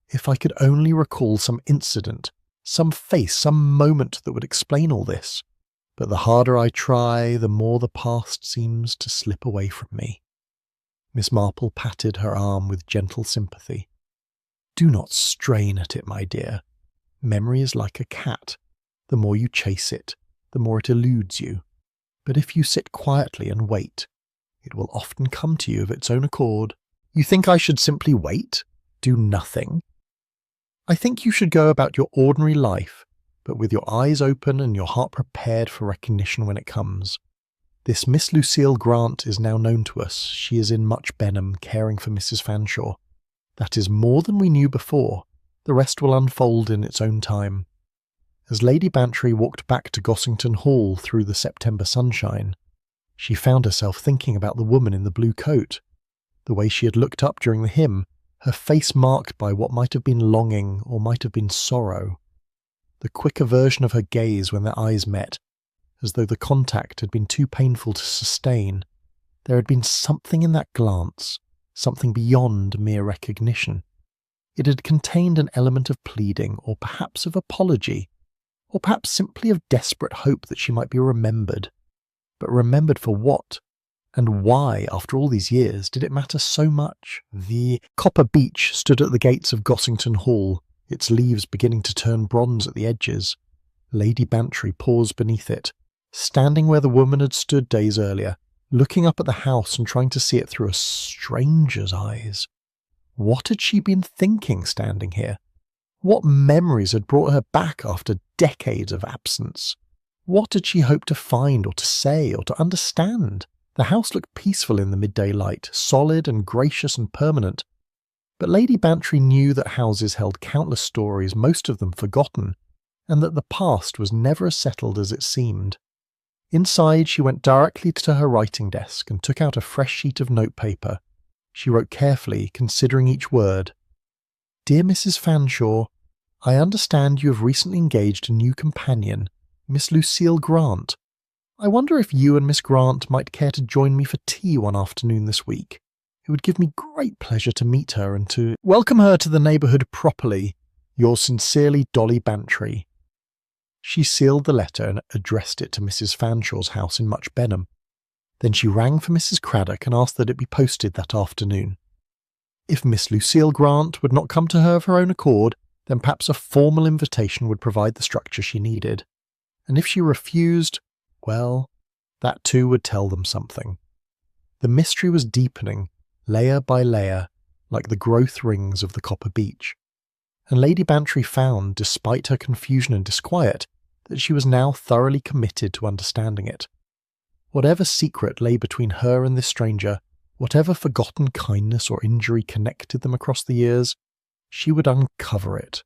If I could only recall some incident, some face, some moment that would explain all this. But the harder I try, the more the past seems to slip away from me. Miss Marple patted her arm with gentle sympathy. Do not strain at it, my dear. Memory is like a cat. The more you chase it, the more it eludes you. But if you sit quietly and wait, it will often come to you of its own accord. You think I should simply wait? Do nothing? I think you should go about your ordinary life, but with your eyes open and your heart prepared for recognition when it comes. This Miss Lucille Grant is now known to us. She is in Much Benham, caring for Mrs. Fanshawe. That is more than we knew before. The rest will unfold in its own time. As Lady Bantry walked back to Gossington Hall through the September sunshine, she found herself thinking about the woman in the blue coat, the way she had looked up during the hymn, her face marked by what might have been longing or might have been sorrow, the quick aversion of her gaze when their eyes met, as though the contact had been too painful to sustain. There had been something in that glance, something beyond mere recognition. It had contained an element of pleading, or perhaps of apology, or perhaps simply of desperate hope that she might be remembered. But remembered for what? And why, after all these years, did it matter so much? The copper beech stood at the gates of Gossington Hall, its leaves beginning to turn bronze at the edges. Lady Bantry paused beneath it, standing where the woman had stood days earlier, looking up at the house and trying to see it through a stranger's eyes. What had she been thinking standing here? What memories had brought her back after decades of absence? What had she hoped to find or to say or to understand? The house looked peaceful in the midday light, solid and gracious and permanent. But Lady Bantry knew that houses held countless stories, most of them forgotten, and that the past was never as settled as it seemed. Inside, she went directly to her writing desk and took out a fresh sheet of notepaper. She wrote carefully, considering each word. "Dear Mrs. Fanshawe, I understand you have recently engaged a new companion, Miss Lucille Grant. I wonder if you and Miss Grant might care to join me for tea one afternoon this week. It would give me great pleasure to meet her and to welcome her to the neighbourhood properly. Yours sincerely, Dolly Bantry." She sealed the letter and addressed it to Mrs. Fanshawe's house in Much Benham. Then she rang for Mrs. Craddock and asked that it be posted that afternoon. If Miss Lucille Grant would not come to her of her own accord, then perhaps a formal invitation would provide the structure she needed. And if she refused, well, that too would tell them something. The mystery was deepening, layer by layer, like the growth rings of the copper beech. And Lady Bantry found, despite her confusion and disquiet, that she was now thoroughly committed to understanding it. Whatever secret lay between her and this stranger, whatever forgotten kindness or injury connected them across the years, she would uncover it.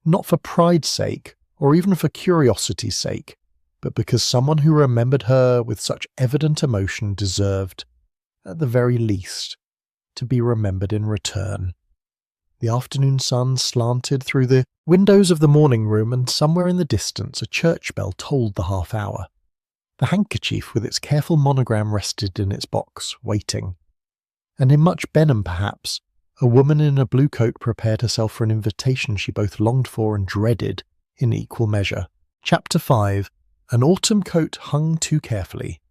Not for pride's sake, or even for curiosity's sake, but because someone who remembered her with such evident emotion deserved, at the very least, to be remembered in return. The afternoon sun slanted through the windows of the morning room, and somewhere in the distance a church bell tolled the half-hour. The handkerchief with its careful monogram rested in its box, waiting. And in Much Benham, perhaps, a woman in a blue coat prepared herself for an invitation she both longed for and dreaded in equal measure. Chapter 5. An autumn coat hung too carefully.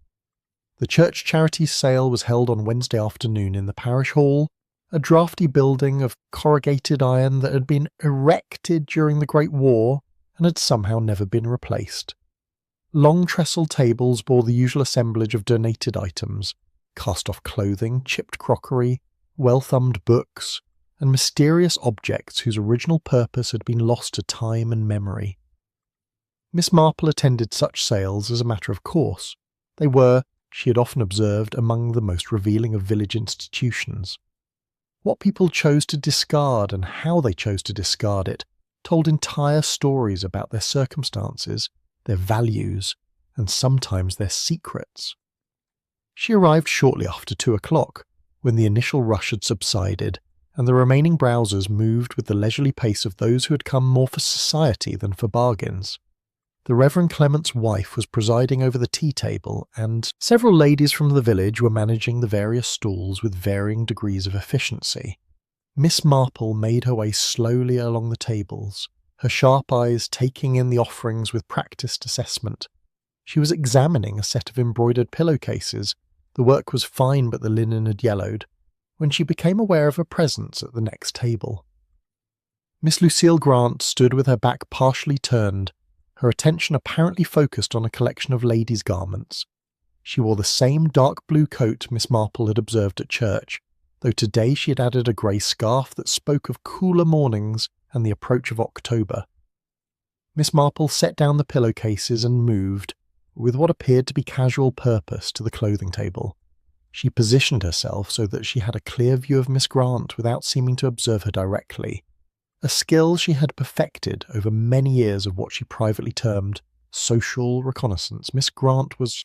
The church charity sale was held on Wednesday afternoon in the parish hall, a draughty building of corrugated iron that had been erected during the Great War and had somehow never been replaced. Long trestle tables bore the usual assemblage of donated items, cast-off clothing, chipped crockery, well-thumbed books, and mysterious objects whose original purpose had been lost to time and memory. Miss Marple attended such sales as a matter of course. They were, she had often observed, among the most revealing of village institutions. What people chose to discard and how they chose to discard it told entire stories about their circumstances, their values, and sometimes their secrets. She arrived shortly after 2:00, when the initial rush had subsided, and the remaining browsers moved with the leisurely pace of those who had come more for society than for bargains. The Reverend Clement's wife was presiding over the tea table, and several ladies from the village were managing the various stalls with varying degrees of efficiency. Miss Marple made her way slowly along the tables, her sharp eyes taking in the offerings with practised assessment. She was examining a set of embroidered pillowcases. The work was fine, but the linen had yellowed, when she became aware of a presence at the next table. Miss Lucille Grant stood with her back partially turned, her attention apparently focused on a collection of ladies' garments. She wore the same dark blue coat Miss Marple had observed at church, though today she had added a grey scarf that spoke of cooler mornings and the approach of October. Miss Marple set down the pillowcases and moved, with what appeared to be casual purpose, to the clothing table. She positioned herself so that she had a clear view of Miss Grant without seeming to observe her directly, a skill she had perfected over many years of what she privately termed social reconnaissance. Miss Grant was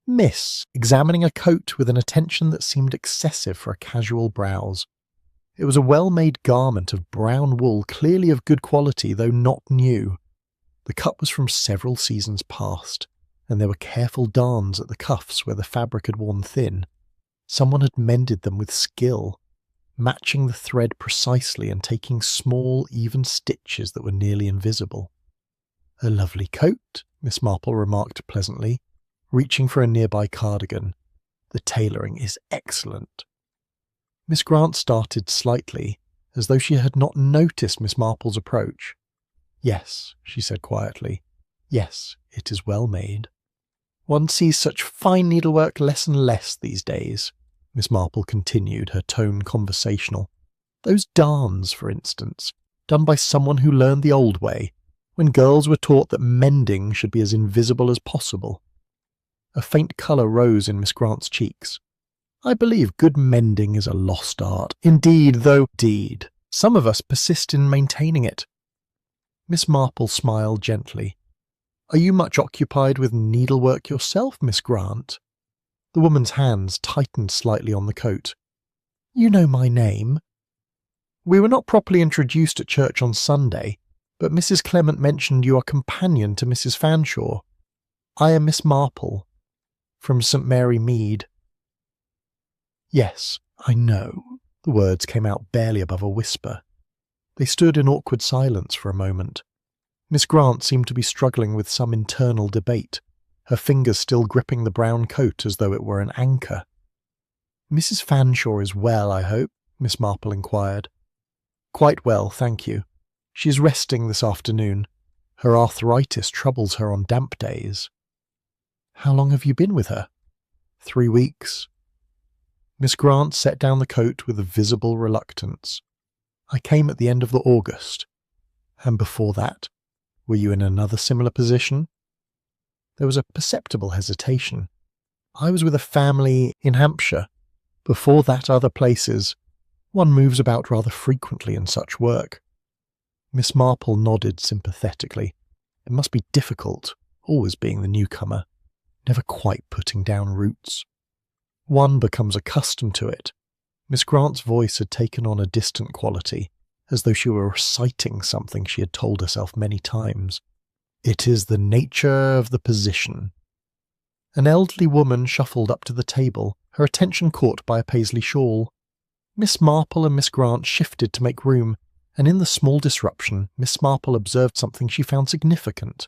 examining a coat with an attention that seemed excessive for a casual browse. It was a well-made garment of brown wool, clearly of good quality, though not new. The cut was from several seasons past, and there were careful darns at the cuffs where the fabric had worn thin. Someone had mended them with skill, matching the thread precisely and taking small, even stitches that were nearly invisible. "A lovely coat," Miss Marple remarked pleasantly, reaching for a nearby cardigan. "The tailoring is excellent." Miss Grant started slightly, as though she had not noticed Miss Marple's approach. "Yes," she said quietly. "Yes, it is well made." "One sees such fine needlework less and less these days," Miss Marple continued, her tone conversational. "Those darns, for instance, done by someone who learned the old way, when girls were taught that mending should be as invisible as possible." A faint colour rose in Miss Grant's cheeks. "I believe good mending is a lost art. Indeed, some of us persist in maintaining it." Miss Marple smiled gently. "Are you much occupied with needlework yourself, Miss Grant?" The woman's hands tightened slightly on the coat. "You know my name." "We were not properly introduced at church on Sunday, but Mrs. Clement mentioned you are companion to Mrs. Fanshawe. I am Miss Marple, from St. Mary Mead." "Yes, I know." The words came out barely above a whisper. They stood in awkward silence for a moment. Miss Grant seemed to be struggling with some internal debate, her fingers still gripping the brown coat as though it were an anchor. "Mrs. Fanshawe is well, I hope?" Miss Marple inquired. "Quite well, thank you. She is resting this afternoon. Her arthritis troubles her on damp days." "How long have you been with her?" 3 weeks. Miss Grant set down the coat with a visible reluctance. "I came at the end of August." "And before that? Were you in another similar position?" There was a perceptible hesitation. "I was with a family in Hampshire. Before that, other places. One moves about rather frequently in such work." Miss Marple nodded sympathetically. It must be difficult, always being the newcomer, never quite putting down roots. One becomes accustomed to it. Miss Grant's voice had taken on a distant quality, as though she were reciting something she had told herself many times. "It is the nature of the position." An elderly woman shuffled up to the table, her attention caught by a Paisley shawl. Miss Marple and Miss Grant shifted to make room, and in the small disruption, Miss Marple observed something she found significant.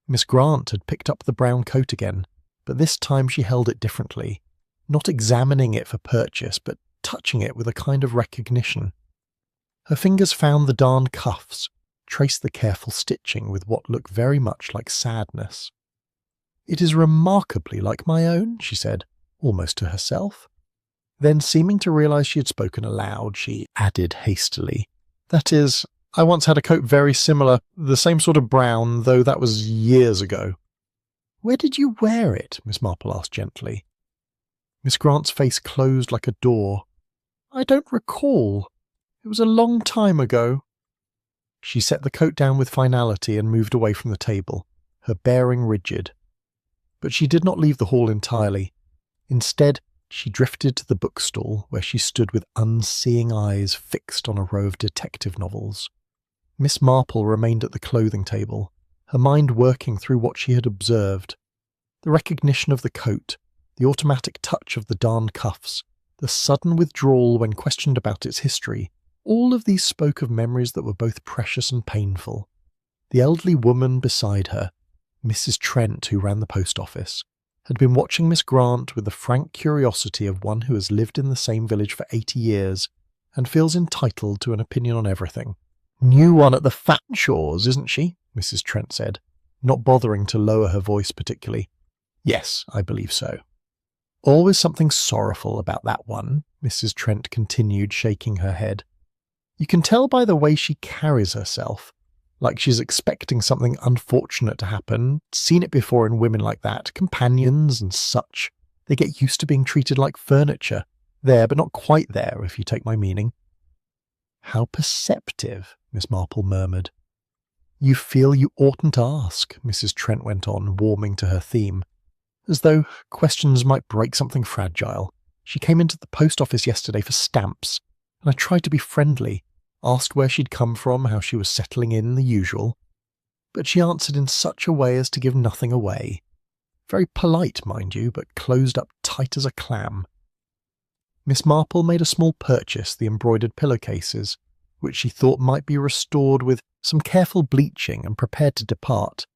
Miss Grant had picked up the brown coat again, but this time she held it differently, not examining it for purchase, but touching it with a kind of recognition. Her fingers found the darned cuffs, traced the careful stitching with what looked very much like sadness. "It is remarkably like my own," she said, almost to herself. Then, seeming to realise she had spoken aloud, she added hastily, "That is, I once had a coat very similar, the same sort of brown, though that was years ago." "Where did you wear it?" Miss Marple asked gently. Miss Grant's face closed like a door. "I don't recall. It was a long time ago." She set the coat down with finality and moved away from the table, her bearing rigid. But she did not leave the hall entirely. Instead, she drifted to the bookstall, where she stood with unseeing eyes fixed on a row of detective novels. Miss Marple remained at the clothing table, her mind working through what she had observed. The recognition of the coat, the automatic touch of the darned cuffs, the sudden withdrawal when questioned about its history, all of these spoke of memories that were both precious and painful. The elderly woman beside her, Mrs. Trent, who ran the post office, had been watching Miss Grant with the frank curiosity of one who has lived in the same village for 80 years and feels entitled to an opinion on everything. "New one at the Fanshaws, isn't she?" Mrs. Trent said, not bothering to lower her voice particularly. "Yes, I believe so." "Always something sorrowful about that one," Mrs. Trent continued, shaking her head. "You can tell by the way she carries herself, like she's expecting something unfortunate to happen. Seen it before in women like that, companions and such. They get used to being treated like furniture. There, but not quite there, if you take my meaning." "How perceptive," Miss Marple murmured. "You feel you oughtn't ask," Mrs. Trent went on, warming to her theme. "As though questions might break something fragile. She came into the post office yesterday for stamps, and I tried to be friendly, asked where she'd come from, how she was settling in, the usual. But she answered in such a way as to give nothing away. Very polite, mind you, but closed up tight as a clam." Miss Marple made a small purchase, the embroidered pillowcases, which she thought might be restored with some careful bleaching, and prepared to depart.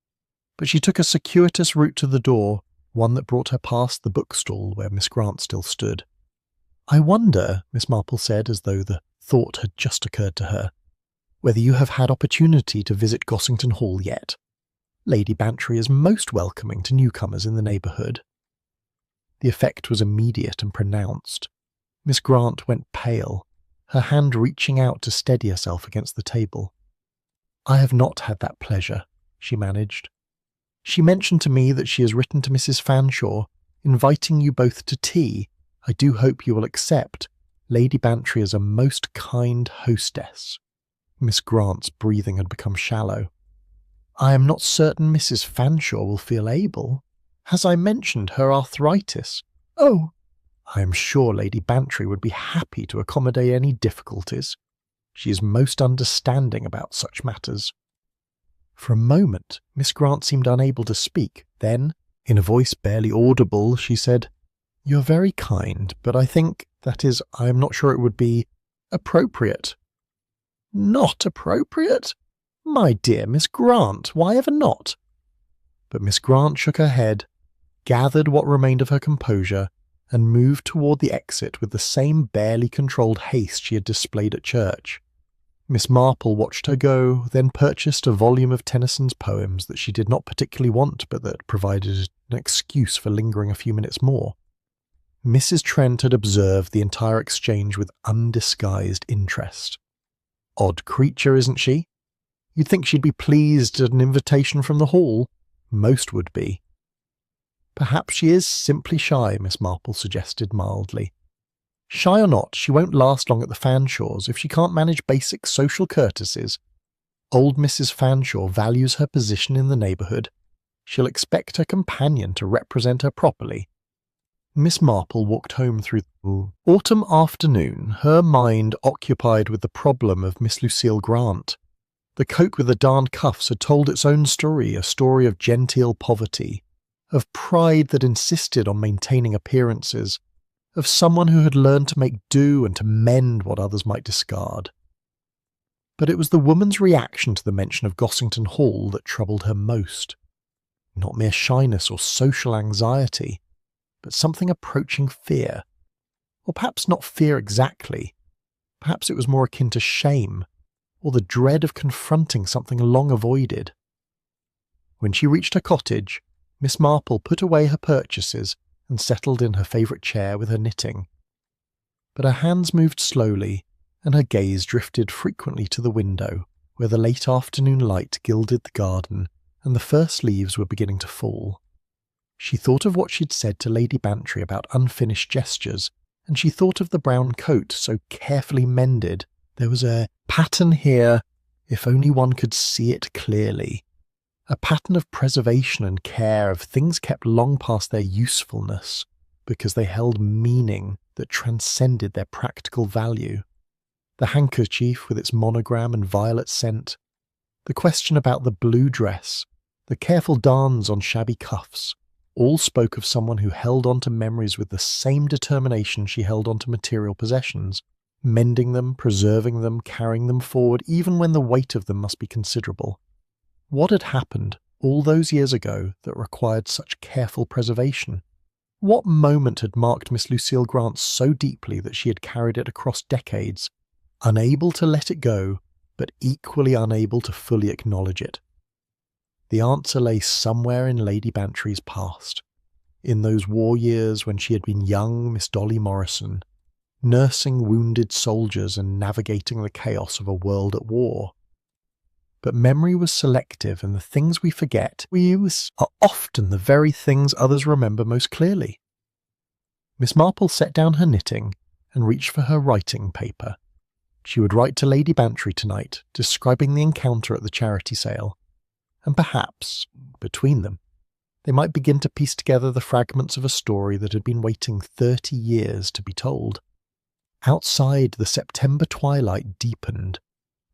But she took a circuitous route to the door, one that brought her past the bookstall where Miss Grant still stood. "I wonder," Miss Marple said, as though the thought had just occurred to her, "whether you have had opportunity to visit Gossington Hall yet. Lady Bantry is most welcoming to newcomers in the neighbourhood." The effect was immediate and pronounced. Miss Grant went pale, her hand reaching out to steady herself against the table. "I have not had that pleasure," she managed. "She mentioned to me that she has written to Mrs. Fanshawe, inviting you both to tea. I do hope you will accept. Lady Bantry is a most kind hostess." Miss Grant's breathing had become shallow. "I am not certain Mrs. Fanshawe will feel able. Has I mentioned her arthritis?" "Oh!" "I am sure Lady Bantry would be happy to accommodate any difficulties. She is most understanding about such matters." For a moment, Miss Grant seemed unable to speak. Then, in a voice barely audible, she said, "You're very kind, but I think, that is, I am not sure it would be appropriate." "Not appropriate? My dear Miss Grant, why ever not?" But Miss Grant shook her head, gathered what remained of her composure, and moved toward the exit with the same barely controlled haste she had displayed at church. Miss Marple watched her go, then purchased a volume of Tennyson's poems that she did not particularly want, but that provided an excuse for lingering a few minutes more. Mrs. Trent had observed the entire exchange with undisguised interest. Odd creature, isn't she? You'd think she'd be pleased at an invitation from the Hall. Most would be. "Perhaps she is simply shy," Miss Marple suggested mildly. "Shy or not, she won't last long at the Fanshaws if she can't manage basic social courtesies. Old Mrs. Fanshawe values her position in the neighbourhood. She'll expect her companion to represent her properly." Miss Marple walked home through the autumn afternoon, her mind occupied with the problem of Miss Lucille Grant. The coat with the darned cuffs had told its own story, a story of genteel poverty, of pride that insisted on maintaining appearances, of someone who had learned to make do and to mend what others might discard. But it was the woman's reaction to the mention of Gossington Hall that troubled her most. Not mere shyness or social anxiety, but something approaching fear. Or perhaps not fear exactly. Perhaps it was more akin to shame, or the dread of confronting something long avoided. When she reached her cottage, Miss Marple put away her purchases and settled in her favourite chair with her knitting. But her hands moved slowly, and her gaze drifted frequently to the window, where the late afternoon light gilded the garden, and the first leaves were beginning to fall. She thought of what she'd said to Lady Bantry about unfinished gestures, and she thought of the brown coat so carefully mended. There was a pattern here, if only one could see it clearly. A pattern of preservation and care, of things kept long past their usefulness, because they held meaning that transcended their practical value. The handkerchief with its monogram and violet scent, the question about the blue dress, the careful darns on shabby cuffs, all spoke of someone who held on to memories with the same determination she held on to material possessions, mending them, preserving them, carrying them forward, even when the weight of them must be considerable. What had happened all those years ago that required such careful preservation? What moment had marked Miss Lucille Grant so deeply that she had carried it across decades, unable to let it go, but equally unable to fully acknowledge it? The answer lay somewhere in Lady Bantry's past, in those war years when she had been young Miss Dolly Morrison, nursing wounded soldiers and navigating the chaos of a world at war. But memory was selective, and the things we forget are often the very things others remember most clearly. Miss Marple set down her knitting and reached for her writing paper. She would write to Lady Bantry tonight, describing the encounter at the charity sale, and perhaps, between them, they might begin to piece together the fragments of a story that had been waiting 30 years to be told. Outside, the September twilight deepened,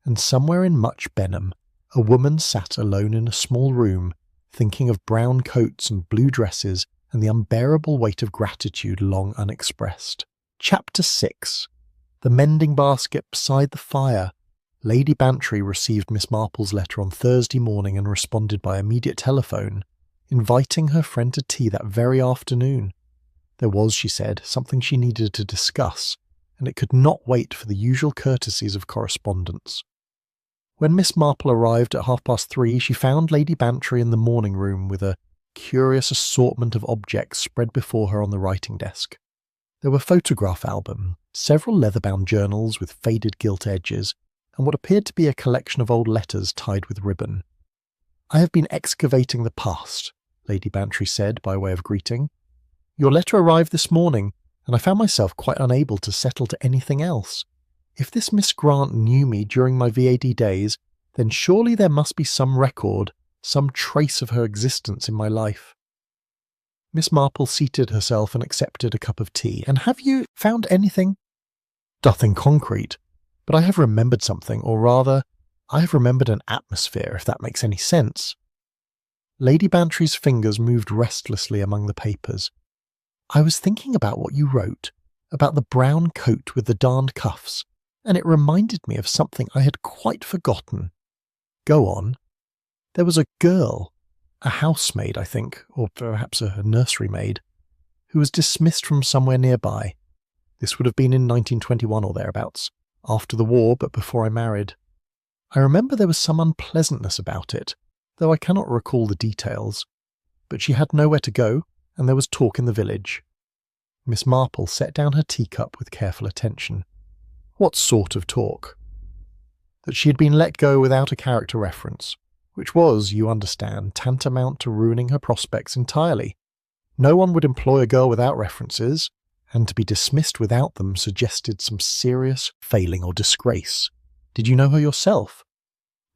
and somewhere in Much Benham, a woman sat alone in a small room, thinking of brown coats and blue dresses and the unbearable weight of gratitude long unexpressed. Chapter 6. The mending basket beside the fire, Lady Bantry received Miss Marple's letter on Thursday morning and responded by immediate telephone, inviting her friend to tea that very afternoon. There was, she said, something she needed to discuss, and it could not wait for the usual courtesies of correspondence. When Miss Marple arrived at 3:30, she found Lady Bantry in the morning room with a curious assortment of objects spread before her on the writing desk. There were photograph albums, several leather-bound journals with faded gilt edges, and what appeared to be a collection of old letters tied with ribbon. "I have been excavating the past," Lady Bantry said by way of greeting. "Your letter arrived this morning, and I found myself quite unable to settle to anything else. If this Miss Grant knew me during my VAD days, then surely there must be some record, some trace of her existence in my life." Miss Marple seated herself and accepted a cup of tea. "And have you found anything?" "Nothing concrete, but I have remembered something, or rather, I have remembered an atmosphere, if that makes any sense." Lady Bantry's fingers moved restlessly among the papers. "I was thinking about what you wrote, about the brown coat with the darned cuffs, and it reminded me of something I had quite forgotten." "Go on." "There was a girl, a housemaid, I think, or perhaps a nursery maid, who was dismissed from somewhere nearby. This would have been in 1921 or thereabouts, after the war but before I married. I remember there was some unpleasantness about it, though I cannot recall the details. But she had nowhere to go, and there was talk in the village." Miss Marple set down her teacup with careful attention. "What sort of talk?" "That she had been let go without a character reference, which was, you understand, tantamount to ruining her prospects entirely. No one would employ a girl without references, and to be dismissed without them suggested some serious failing or disgrace. Did you know her yourself?"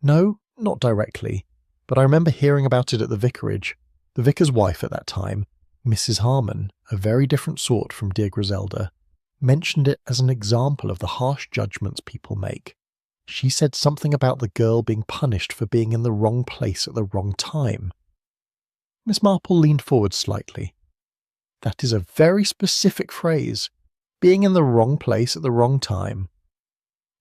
"No, not directly, but I remember hearing about it at the vicarage. The vicar's wife at that time, Mrs. Harmon, a very different sort from dear Griselda, mentioned it as an example of the harsh judgments people make. She said something about the girl being punished for being in the wrong place at the wrong time." Miss Marple leaned forward slightly. "That is a very specific phrase, being in the wrong place at the wrong time."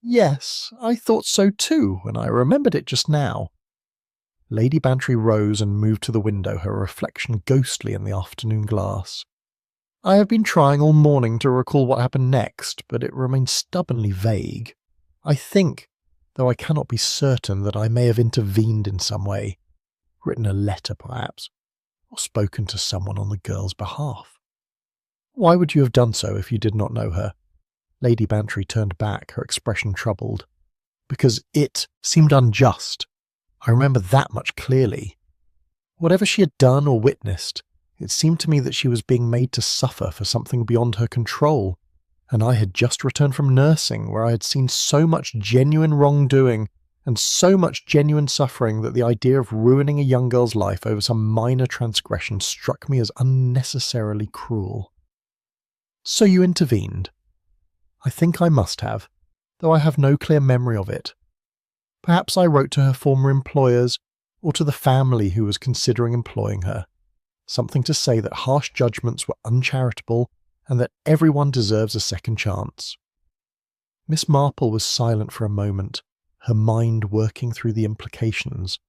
"Yes, I thought so too, when I remembered it just now." Lady Bantry rose and moved to the window, her reflection ghostly in the afternoon glass. "I have been trying all morning to recall what happened next, but it remains stubbornly vague. I think, though I cannot be certain, that I may have intervened in some way, written a letter perhaps, or spoken to someone on the girl's behalf." "Why would you have done so if you did not know her?" Lady Bantry turned back, her expression troubled. "Because it seemed unjust. I remember that much clearly. Whatever she had done or witnessed, it seemed to me that she was being made to suffer for something beyond her control, and I had just returned from nursing, where I had seen so much genuine wrongdoing and so much genuine suffering that the idea of ruining a young girl's life over some minor transgression struck me as unnecessarily cruel." "So you intervened?" "I think I must have, though I have no clear memory of it. Perhaps I wrote to her former employers, or to the family who was considering employing her, something to say that harsh judgments were uncharitable and that everyone deserves a second chance." Miss Marple was silent for a moment, her mind working through the implications.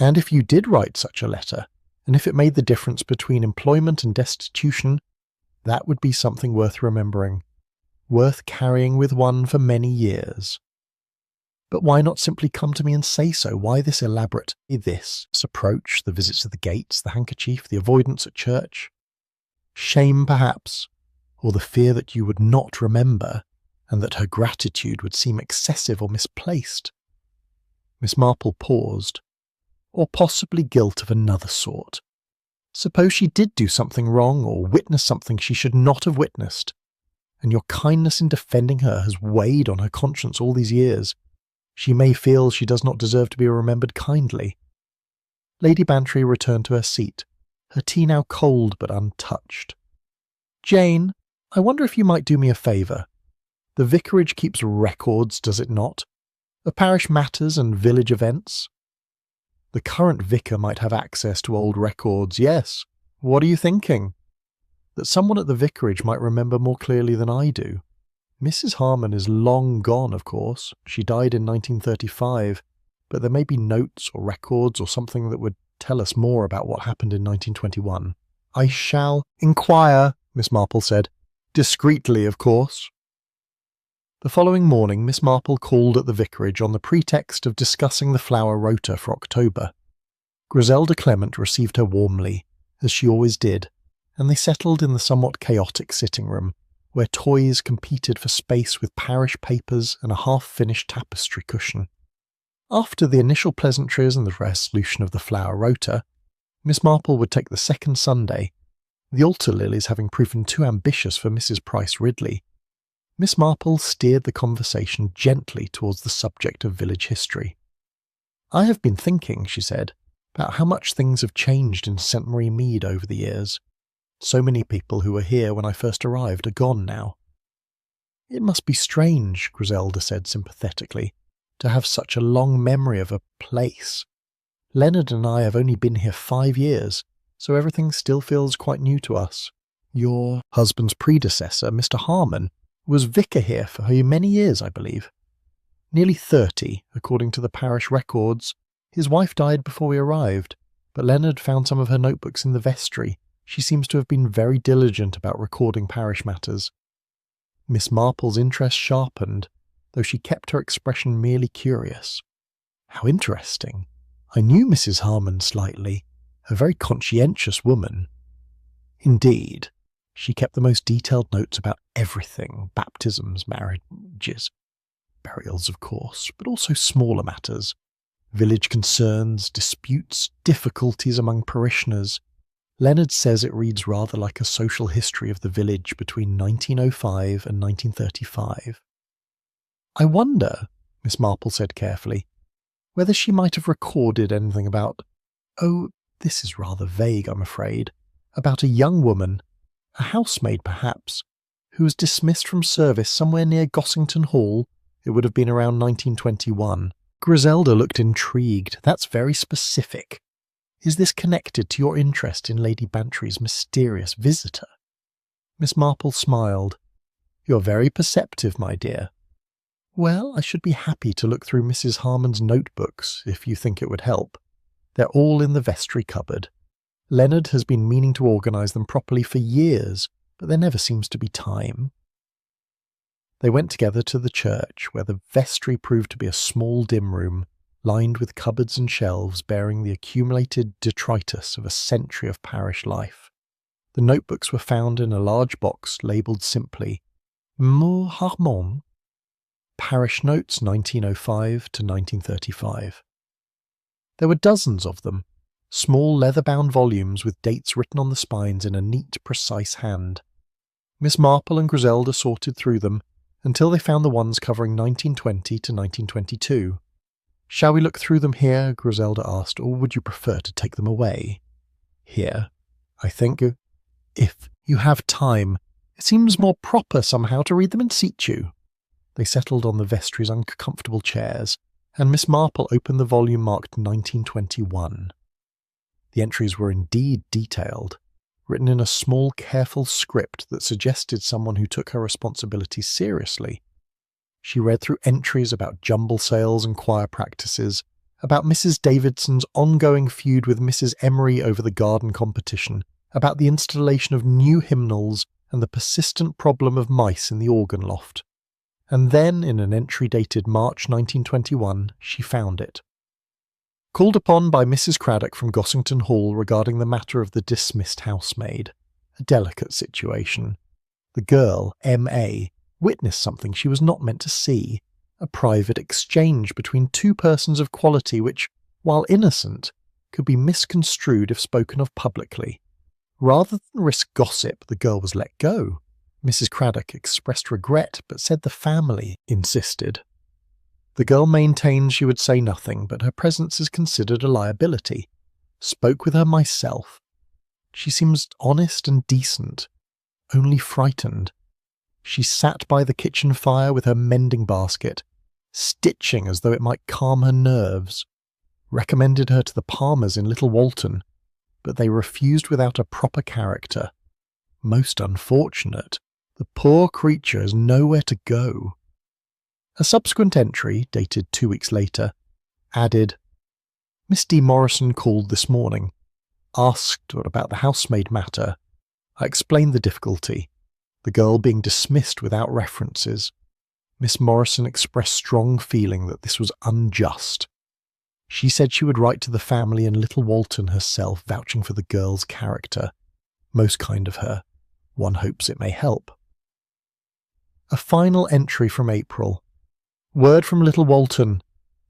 "And if you did write such a letter, and if it made the difference between employment and destitution, that would be something worth remembering, worth carrying with one for many years. But why not simply come to me and say so? Why this elaborate this approach, the visits to the gates, the handkerchief, the avoidance at church? Shame, perhaps, or the fear that you would not remember, and that her gratitude would seem excessive or misplaced." Miss Marple paused. "Or possibly guilt of another sort. Suppose she did do something wrong, or witness something she should not have witnessed, and your kindness in defending her has weighed on her conscience all these years. She may feel she does not deserve to be remembered kindly." Lady Bantry returned to her seat, her tea now cold but untouched. "Jane, I wonder if you might do me a favour. The vicarage keeps records, does it not, of parish matters and village events? The current vicar might have access to old records, yes. What are you thinking?" "That someone at the vicarage might remember more clearly than I do." Mrs. Harmon is long gone, of course. She died in 1935, but there may be notes or records or something that would tell us more about what happened in 1921. I shall inquire, Miss Marple said. Discreetly, of course. The following morning, Miss Marple called at the vicarage on the pretext of discussing the flower rota for October. Griselda Clement received her warmly, as she always did, and they settled in the somewhat chaotic sitting room, where toys competed for space with parish papers and a half-finished tapestry cushion. After the initial pleasantries and the resolution of the flower rota, Miss Marple would take the second Sunday, the altar lilies having proven too ambitious for Mrs. Price Ridley. Miss Marple steered the conversation gently towards the subject of village history. I have been thinking, she said, about how much things have changed in St. Marie Mead over the years. So many people who were here when I first arrived are gone now. It must be strange, Griselda said sympathetically, to have such a long memory of a place. Leonard and I have only been here 5 years, so everything still feels quite new to us. Your husband's predecessor, Mr. Harmon, was vicar here for many years, I believe. Nearly 30, according to the parish records. His wife died before we arrived, but Leonard found some of her notebooks in the vestry. She seems to have been very diligent about recording parish matters. Miss Marple's interest sharpened, though she kept her expression merely curious. How interesting. I knew Mrs. Harmon slightly, a very conscientious woman. Indeed, she kept the most detailed notes about everything, baptisms, marriages, burials of course, but also smaller matters, village concerns, disputes, difficulties among parishioners. Leonard says it reads rather like a social history of the village between 1905 and 1935. I wonder, Miss Marple said carefully, whether she might have recorded anything about, this is rather vague, I'm afraid, about a young woman, a housemaid perhaps, who was dismissed from service somewhere near Gossington Hall. It would have been around 1921. Griselda looked intrigued. That's very specific. Is this connected to your interest in Lady Bantry's mysterious visitor? Miss Marple smiled. You're very perceptive, my dear. Well, I should be happy to look through Mrs. Harmon's notebooks, if you think it would help. They're all in the vestry cupboard. Leonard has been meaning to organise them properly for years, but there never seems to be time. They went together to the church, where the vestry proved to be a small dim room, lined with cupboards and shelves bearing the accumulated detritus of a century of parish life. The notebooks were found in a large box labelled simply, Moore Harmon, Parish Notes 1905 to 1935. There were dozens of them, small leather-bound volumes with dates written on the spines in a neat, precise hand. Miss Marple and Griselda sorted through them until they found the ones covering 1920 to 1922. Shall we look through them here? Griselda asked, or would you prefer to take them away? Here, I think, if you have time. It seems more proper somehow to read them in situ. They settled on the vestry's uncomfortable chairs, and Miss Marple opened the volume marked 1921. The entries were indeed detailed, written in a small, careful script that suggested someone who took her responsibilities seriously. She read through entries about jumble sales and choir practices, about Mrs. Davidson's ongoing feud with Mrs. Emery over the garden competition, about the installation of new hymnals and the persistent problem of mice in the organ loft. And then, in an entry dated March 1921, she found it. Called upon by Mrs. Craddock from Gossington Hall regarding the matter of the dismissed housemaid. A delicate situation. The girl, M.A., witnessed something she was not meant to see. A private exchange between two persons of quality which, while innocent, could be misconstrued if spoken of publicly. Rather than risk gossip, the girl was let go. Mrs. Craddock expressed regret, but said the family insisted. The girl maintained she would say nothing, but her presence is considered a liability. Spoke with her myself. She seems honest and decent, only frightened. She sat by the kitchen fire with her mending basket, stitching as though it might calm her nerves. Recommended her to the Palmers in Little Walton, but they refused without a proper character. Most unfortunate. The poor creature has nowhere to go. A subsequent entry, dated 2 weeks later, added, Miss D. Morrison called this morning, asked about the housemaid matter. I explained the difficulty, the girl being dismissed without references. Miss Morrison expressed strong feeling that this was unjust. She said she would write to the family and little Walton herself, vouching for the girl's character. Most kind of her. One hopes it may help. A final entry from April. Word from little Walton.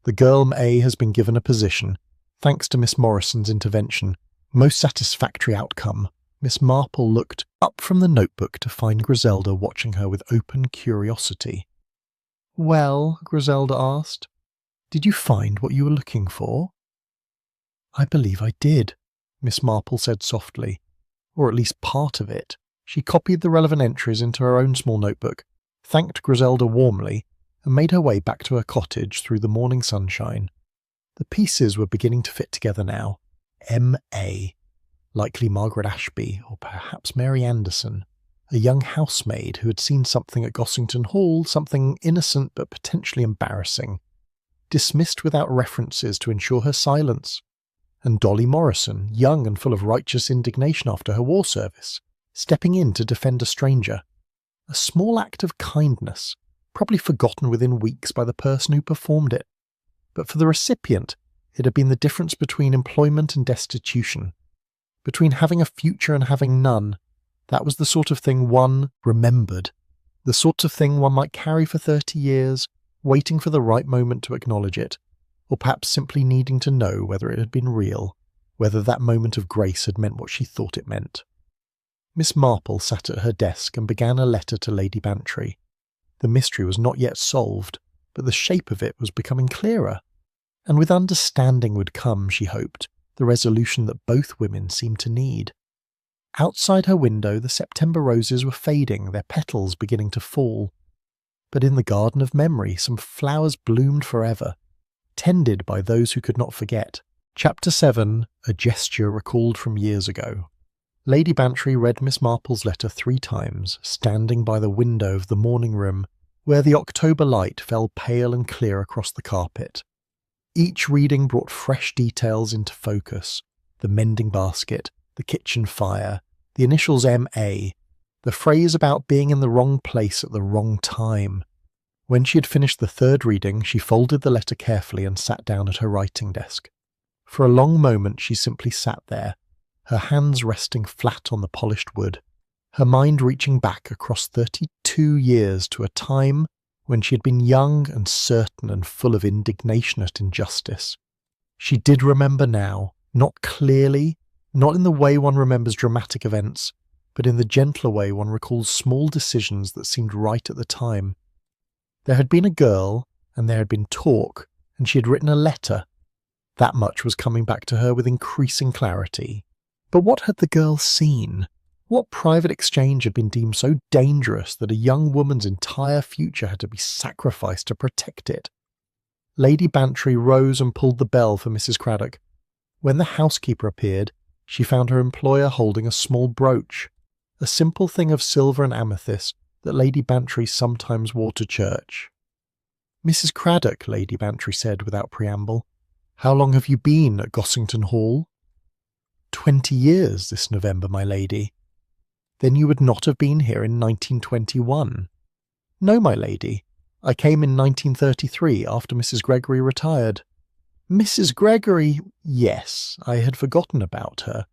The girl A has been given a position, thanks to Miss Morrison's intervention. Most satisfactory outcome. Miss Marple looked up from the notebook to find Griselda watching her with open curiosity. Well, Griselda asked, did you find what you were looking for? I believe I did, Miss Marple said softly, or at least part of it. She copied the relevant entries into her own small notebook, thanked Griselda warmly, and made her way back to her cottage through the morning sunshine. The pieces were beginning to fit together now. M.A. Likely Margaret Ashby, or perhaps Mary Anderson, a young housemaid who had seen something at Gossington Hall, something innocent but potentially embarrassing, dismissed without references to ensure her silence. And Dolly Morrison, young and full of righteous indignation after her war service, stepping in to defend a stranger. A small act of kindness, probably forgotten within weeks by the person who performed it. But for the recipient, it had been the difference between employment and destitution, between having a future and having none. That was the sort of thing one remembered, the sort of thing one might carry for 30 years, waiting for the right moment to acknowledge it, or perhaps simply needing to know whether it had been real, whether that moment of grace had meant what she thought it meant. Miss Marple sat at her desk and began a letter to Lady Bantry. The mystery was not yet solved, but the shape of it was becoming clearer, and with understanding would come, she hoped, the resolution that both women seemed to need. Outside her window the September roses were fading, their petals beginning to fall. But in the garden of memory some flowers bloomed forever, tended by those who could not forget. Chapter 7, A Gesture Recalled from Years Ago. Lady Bantry read Miss Marple's letter 3 times, standing by the window of the morning room, where the October light fell pale and clear across the carpet. Each reading brought fresh details into focus: the mending basket, the kitchen fire, the initials M.A., the phrase about being in the wrong place at the wrong time. When she had finished the 3rd reading, she folded the letter carefully and sat down at her writing desk. For a long moment she simply sat there, her hands resting flat on the polished wood, her mind reaching back across 32 years to a time when she had been young and certain and full of indignation at injustice. She did remember now, not clearly, not in the way one remembers dramatic events, but in the gentler way one recalls small decisions that seemed right at the time. There had been a girl, and there had been talk, and she had written a letter. That much was coming back to her with increasing clarity. But what had the girl seen? What private exchange had been deemed so dangerous that a young woman's entire future had to be sacrificed to protect it? Lady Bantry rose and pulled the bell for Mrs. Craddock. When the housekeeper appeared, she found her employer holding a small brooch, a simple thing of silver and amethyst that Lady Bantry sometimes wore to church. Mrs. Craddock, Lady Bantry said without preamble, how long have you been at Gossington Hall? 20 years this November, my lady. Then you would not have been here in 1921. No, my lady. I came in 1933 after Mrs. Gregory retired. Mrs. Gregory? Yes, I had forgotten about her.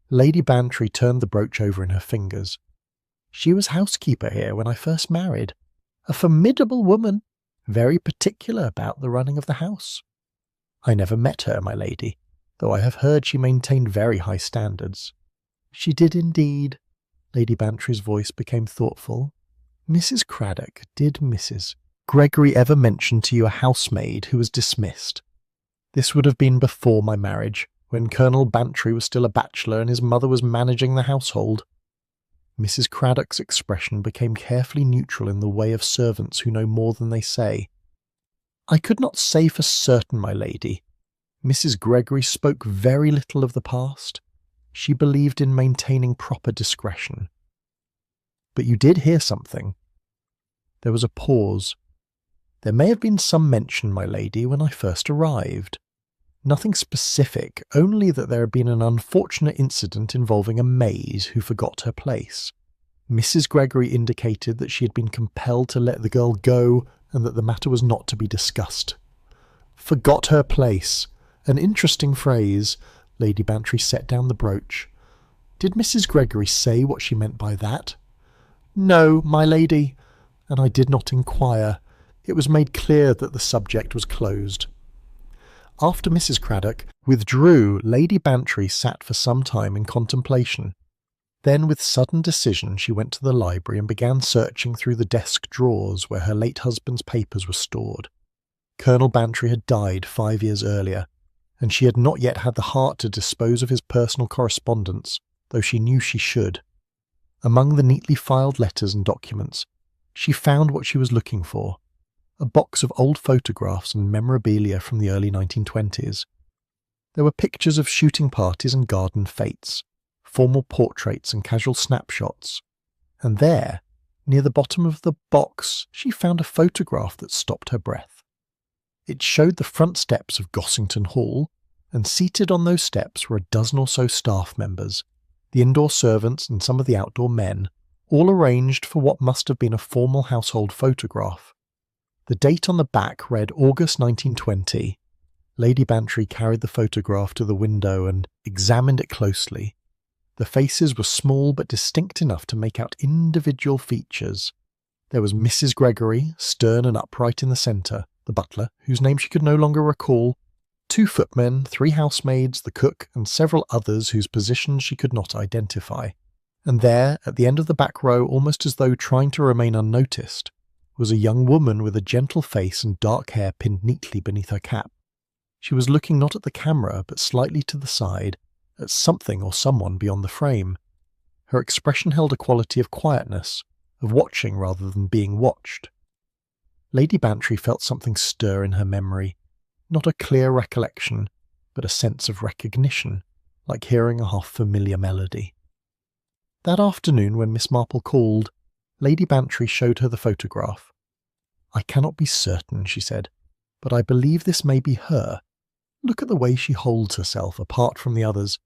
Lady Bantry turned the brooch over in her fingers. She was housekeeper here when I first married. A formidable woman, very particular about the running of the house. I never met her, my lady, though I have heard she maintained very high standards. She did indeed. Lady Bantry's voice became thoughtful. Mrs. Craddock, did Mrs. Gregory ever mention to you a housemaid who was dismissed? This would have been before my marriage, when Colonel Bantry was still a bachelor and his mother was managing the household. Mrs. Craddock's expression became carefully neutral in the way of servants who know more than they say. I could not say for certain, my lady. Mrs. Gregory spoke very little of the past. She believed in maintaining proper discretion. But you did hear something." There was a pause. "There may have been some mention, my lady, when I first arrived. Nothing specific, only that there had been an unfortunate incident involving a maid who forgot her place. Mrs. Gregory indicated that she had been compelled to let the girl go and that the matter was not to be discussed." "Forgot her place. An interesting phrase." Lady Bantry set down the brooch. "Did Mrs. Gregory say what she meant by that?" "No, my lady, and I did not inquire. It was made clear that the subject was closed." After Mrs. Craddock withdrew, Lady Bantry sat for some time in contemplation. Then, with sudden decision, she went to the library and began searching through the desk drawers where her late husband's papers were stored. Colonel Bantry had died 5 years earlier, and she had not yet had the heart to dispose of his personal correspondence, though she knew she should. Among the neatly filed letters and documents, she found what she was looking for: a box of old photographs and memorabilia from the early 1920s. There were pictures of shooting parties and garden fêtes, formal portraits and casual snapshots, and there, near the bottom of the box, she found a photograph that stopped her breath. It showed the front steps of Gossington Hall, and seated on those steps were a dozen or so staff members, the indoor servants and some of the outdoor men, all arranged for what must have been a formal household photograph. The date on the back read August 1920. Lady Bantry carried the photograph to the window and examined it closely. The faces were small but distinct enough to make out individual features. There was Mrs. Gregory, stern and upright in the centre, the butler, whose name she could no longer recall, 2 footmen, 3 housemaids, the cook, and several others whose positions she could not identify. And there, at the end of the back row, almost as though trying to remain unnoticed, was a young woman with a gentle face and dark hair pinned neatly beneath her cap. She was looking not at the camera, but slightly to the side, at something or someone beyond the frame. Her expression held a quality of quietness, of watching rather than being watched. Lady Bantry felt something stir in her memory, not a clear recollection, but a sense of recognition, like hearing a half-familiar melody. That afternoon, when Miss Marple called, Lady Bantry showed her the photograph. "I cannot be certain," she said, "but I believe this may be her. Look at the way she holds herself apart from the others,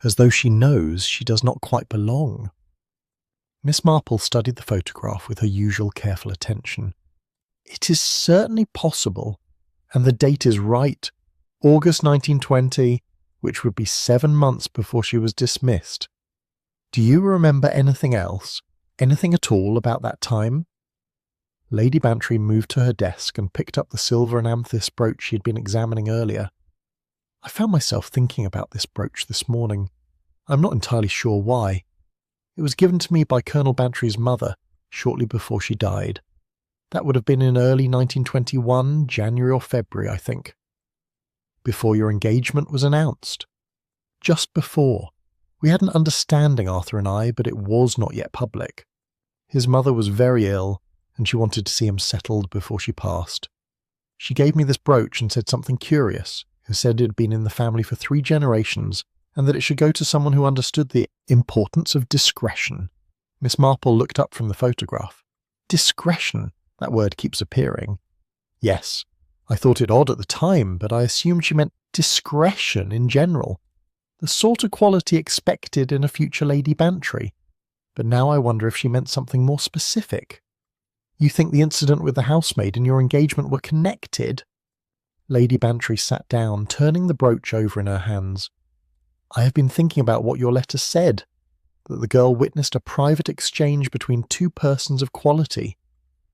as though she knows she does not quite belong." Miss Marple studied the photograph with her usual careful attention. "It is certainly possible, and the date is right. August 1920, which would be 7 months before she was dismissed. Do you remember anything else? Anything at all about that time?" Lady Bantry moved to her desk and picked up the silver and amethyst brooch she had been examining earlier. "I found myself thinking about this brooch this morning. I'm not entirely sure why. It was given to me by Colonel Bantry's mother, shortly before she died. That would have been in early 1921, January or February, I think. Before your engagement was announced. Just before. We had an understanding, Arthur and I, but it was not yet public. His mother was very ill, and she wanted to see him settled before she passed. She gave me this brooch and said something curious, who said it had been in the family for 3 generations, and that it should go to someone who understood the importance of discretion." Miss Marple looked up from the photograph. "Discretion? That word keeps appearing." "Yes. I thought it odd at the time, but I assumed she meant discretion in general. The sort of quality expected in a future Lady Bantry. But now I wonder if she meant something more specific. You think the incident with the housemaid and your engagement were connected?" Lady Bantry sat down, turning the brooch over in her hands. "I have been thinking about what your letter said, that the girl witnessed a private exchange between 2 persons of quality.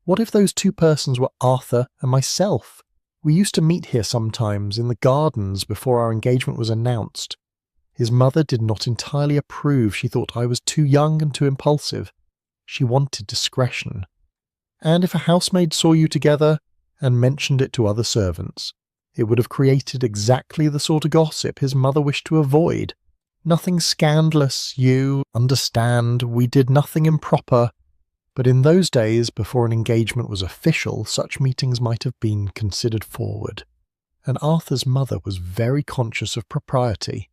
What if those 2 persons were Arthur and myself? We used to meet here sometimes, in the gardens, before our engagement was announced. His mother did not entirely approve. She thought I was too young and too impulsive. She wanted discretion. And if a housemaid saw you together and mentioned it to other servants, it would have created exactly the sort of gossip his mother wished to avoid. Nothing scandalous, you understand, we did nothing improper. But in those days, before an engagement was official, such meetings might have been considered forward. And Arthur's mother was very conscious of propriety."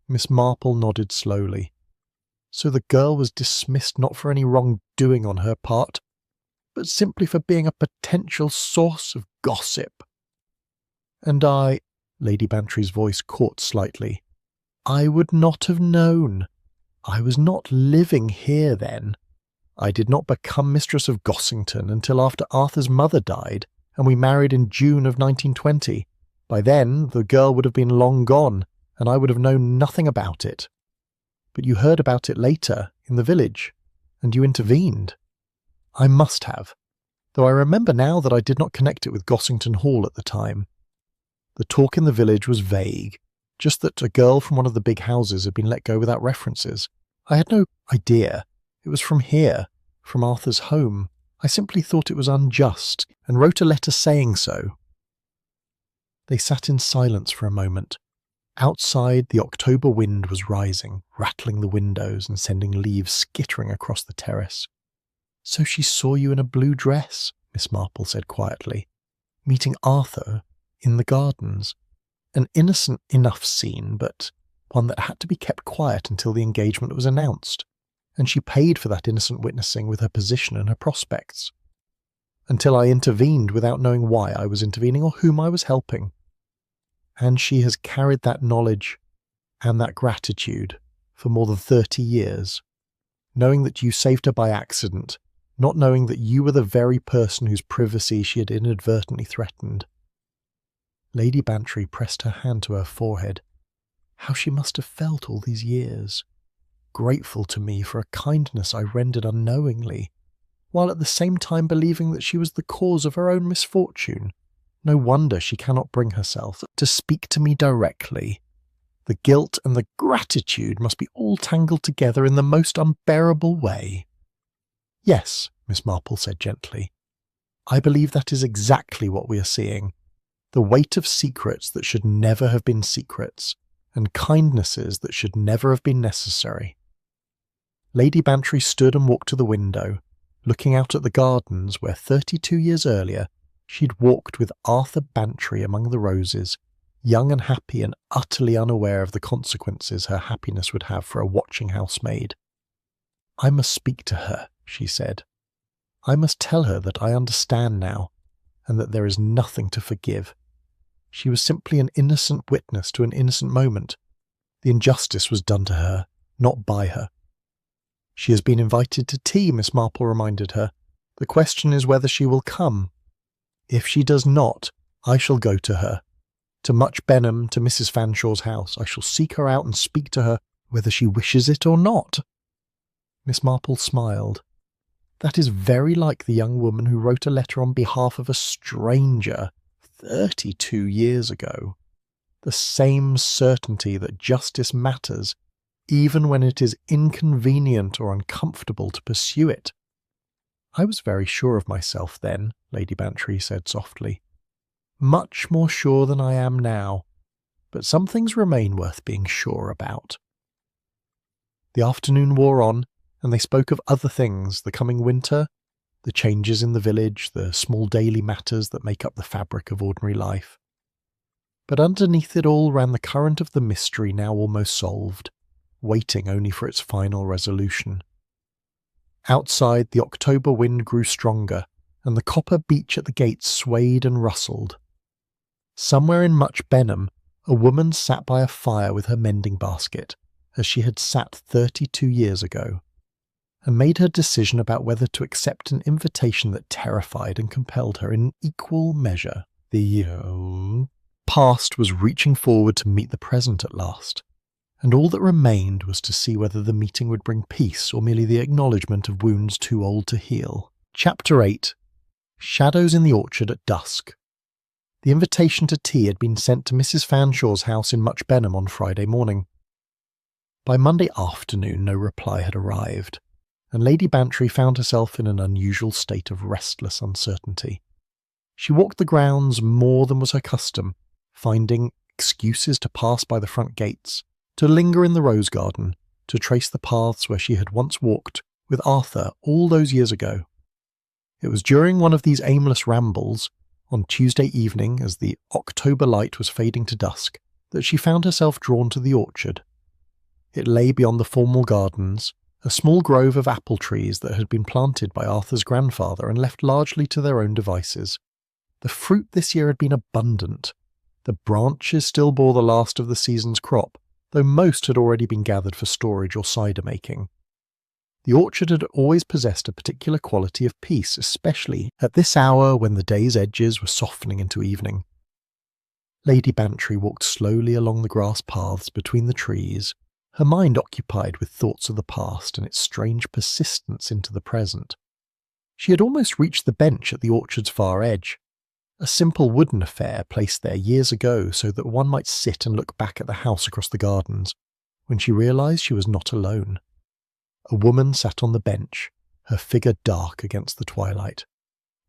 Miss Marple nodded slowly. So the girl was dismissed not for any wrongdoing on her part, but simply for being a potential source of gossip. And Lady Bantry's voice caught slightly, I would not have known. I was not living here then. I did not become mistress of Gossington until after Arthur's mother died, and we married in June of 1920. By then, the girl would have been long gone, and I would have known nothing about it. But you heard about it later, in the village, and you intervened. I must have, though I remember now that I did not connect it with Gossington Hall at the time. The talk in the village was vague, just that a girl from one of the big houses had been let go without references. I had no idea. It was from here, from Arthur's home. I simply thought it was unjust, and wrote a letter saying so. They sat in silence for a moment. Outside, the October wind was rising, rattling the windows and sending leaves skittering across the terrace. So she saw you in a blue dress, Miss Marple said quietly, meeting Arthur in the gardens. An innocent enough scene, but one that had to be kept quiet until the engagement was announced, and she paid for that innocent witnessing with her position and her prospects. Until I intervened without knowing why I was intervening or whom I was helping. And she has carried that knowledge and that gratitude for more than 30 years, knowing that you saved her by accident, not knowing that you were the very person whose privacy she had inadvertently threatened. Lady Bantry pressed her hand to her forehead. How she must have felt all these years, grateful to me for a kindness I rendered unknowingly, while at the same time believing that she was the cause of her own misfortune. No wonder she cannot bring herself to speak to me directly. The guilt and the gratitude must be all tangled together in the most unbearable way. Yes, Miss Marple said gently. I believe that is exactly what we are seeing. The weight of secrets that should never have been secrets, and kindnesses that should never have been necessary. Lady Bantry stood and walked to the window, looking out at the gardens where 32 years earlier she'd walked with Arthur Bantry among the roses, young and happy and utterly unaware of the consequences her happiness would have for a watching housemaid. I must speak to her, she said. I must tell her that I understand now, and that there is nothing to forgive. She was simply an innocent witness to an innocent moment. The injustice was done to her, not by her. She has been invited to tea, Miss Marple reminded her. The question is whether she will come. If she does not, I shall go to her. To Much Benham, to Mrs. Fanshaw's house. I shall seek her out and speak to her, whether she wishes it or not. Miss Marple smiled. That is very like the young woman who wrote a letter on behalf of a stranger 32 years ago. The same certainty that justice matters, even when it is inconvenient or uncomfortable to pursue it. I was very sure of myself then, Lady Bantry said softly. Much more sure than I am now, but some things remain worth being sure about. The afternoon wore on, and they spoke of other things, the coming winter, the changes in the village, the small daily matters that make up the fabric of ordinary life. But underneath it all ran the current of the mystery now almost solved, waiting only for its final resolution. Outside, the October wind grew stronger, and the copper beech at the gates swayed and rustled. Somewhere in Much Benham, a woman sat by a fire with her mending basket, as she had sat 32 years ago, and made her decision about whether to accept an invitation that terrified and compelled her in equal measure. The past was reaching forward to meet the present at last, and all that remained was to see whether the meeting would bring peace or merely the acknowledgement of wounds too old to heal. Chapter 8. Shadows in the Orchard at Dusk. The invitation to tea had been sent to Mrs. Fanshaw's house in Much Benham on Friday morning. By Monday afternoon no reply had arrived, and Lady Bantry found herself in an unusual state of restless uncertainty. She walked the grounds more than was her custom, finding excuses to pass by the front gates, to linger in the rose garden, to trace the paths where she had once walked with Arthur all those years ago. It was during one of these aimless rambles, on Tuesday evening as the October light was fading to dusk, that she found herself drawn to the orchard. It lay beyond the formal gardens, a small grove of apple trees that had been planted by Arthur's grandfather and left largely to their own devices. The fruit this year had been abundant. The branches still bore the last of the season's crop, though most had already been gathered for storage or cider making. The orchard had always possessed a particular quality of peace, especially at this hour when the day's edges were softening into evening. Lady Bantry walked slowly along the grass paths between the trees, her mind occupied with thoughts of the past and its strange persistence into the present. She had almost reached the bench at the orchard's far edge, a simple wooden affair placed there years ago so that one might sit and look back at the house across the gardens, when she realised she was not alone. A woman sat on the bench, her figure dark against the twilight.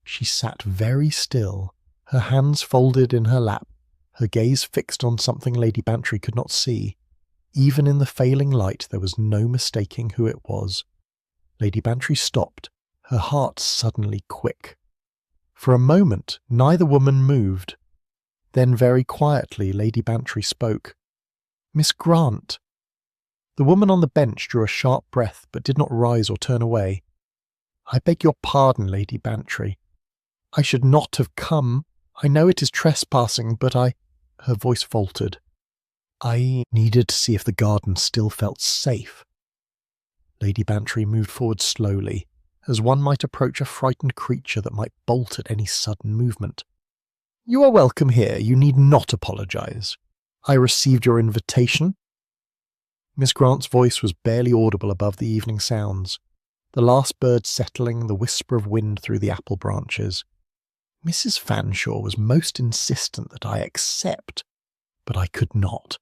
She sat very still, her hands folded in her lap, her gaze fixed on something Lady Bantry could not see. Even in the failing light there was no mistaking who it was. Lady Bantry stopped, her heart suddenly quick. For a moment neither woman moved. Then very quietly Lady Bantry spoke. "Miss Grant." The woman on the bench drew a sharp breath, but did not rise or turn away. "I beg your pardon, Lady Bantry. I should not have come. I know it is trespassing, but Her voice faltered. "I needed to see if the garden still felt safe." Lady Bantry moved forward slowly, as one might approach a frightened creature that might bolt at any sudden movement. "You are welcome here. You need not apologise. I received your invitation." Miss Grant's voice was barely audible above the evening sounds, the last bird settling, the whisper of wind through the apple branches. Mrs. Fanshawe was most insistent that I accept, but I could not.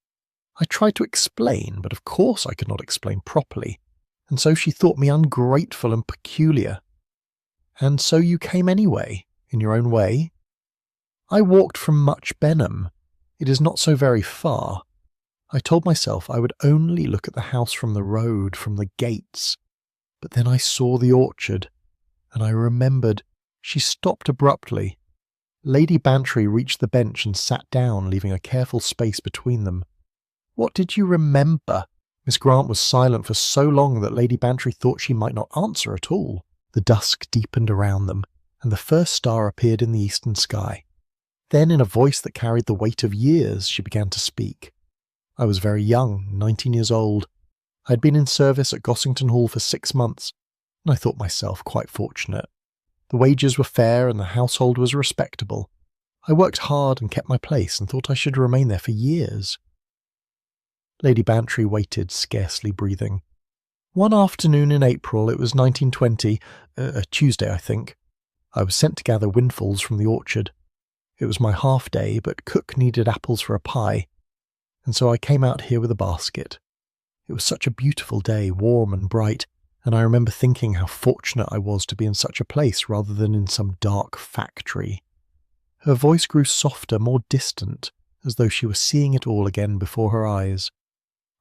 I tried to explain, but of course I could not explain properly, and so she thought me ungrateful and peculiar. "And so you came anyway, in your own way?" "I walked from Much Benham. It is not so very far. I told myself I would only look at the house from the road, from the gates. But then I saw the orchard, and I remembered—" She stopped abruptly. Lady Bantry reached the bench and sat down, leaving a careful space between them. "What did you remember?" Miss Grant was silent for so long that Lady Bantry thought she might not answer at all. The dusk deepened around them, and the first star appeared in the eastern sky. Then, in a voice that carried the weight of years, she began to speak. "I was very young, 19 years old. I had been in service at Gossington Hall for 6 months, and I thought myself quite fortunate. The wages were fair and the household was respectable. I worked hard and kept my place and thought I should remain there for years." Lady Bantry waited, scarcely breathing. "One afternoon in April, it was 1920, a Tuesday, I think. I was sent to gather windfalls from the orchard. It was my half-day, but cook needed apples for a pie, and so I came out here with a basket. It was such a beautiful day, warm and bright, and I remember thinking how fortunate I was to be in such a place rather than in some dark factory." Her voice grew softer, more distant, as though she were seeing it all again before her eyes.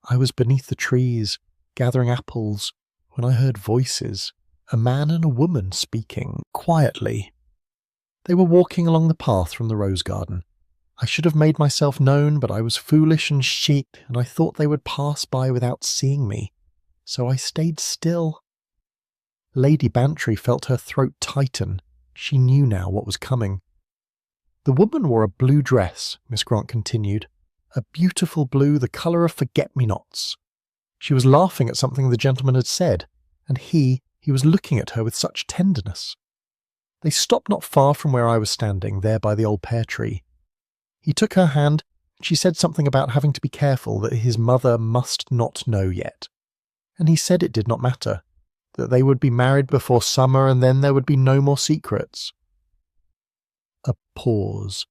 "I was beneath the trees, gathering apples, when I heard voices, a man and a woman speaking, quietly. They were walking along the path from the rose garden. I should have made myself known, but I was foolish and chic, and I thought they would pass by without seeing me, so I stayed still." Lady Bantry felt her throat tighten. She knew now what was coming. "The woman wore a blue dress," Miss Grant continued, "a beautiful blue, the colour of forget-me-nots. She was laughing at something the gentleman had said, and he was looking at her with such tenderness. They stopped not far from where I was standing, there by the old pear tree. He took her hand, and she said something about having to be careful, that his mother must not know yet. And he said it did not matter, that they would be married before summer, and then there would be no more secrets." A pause.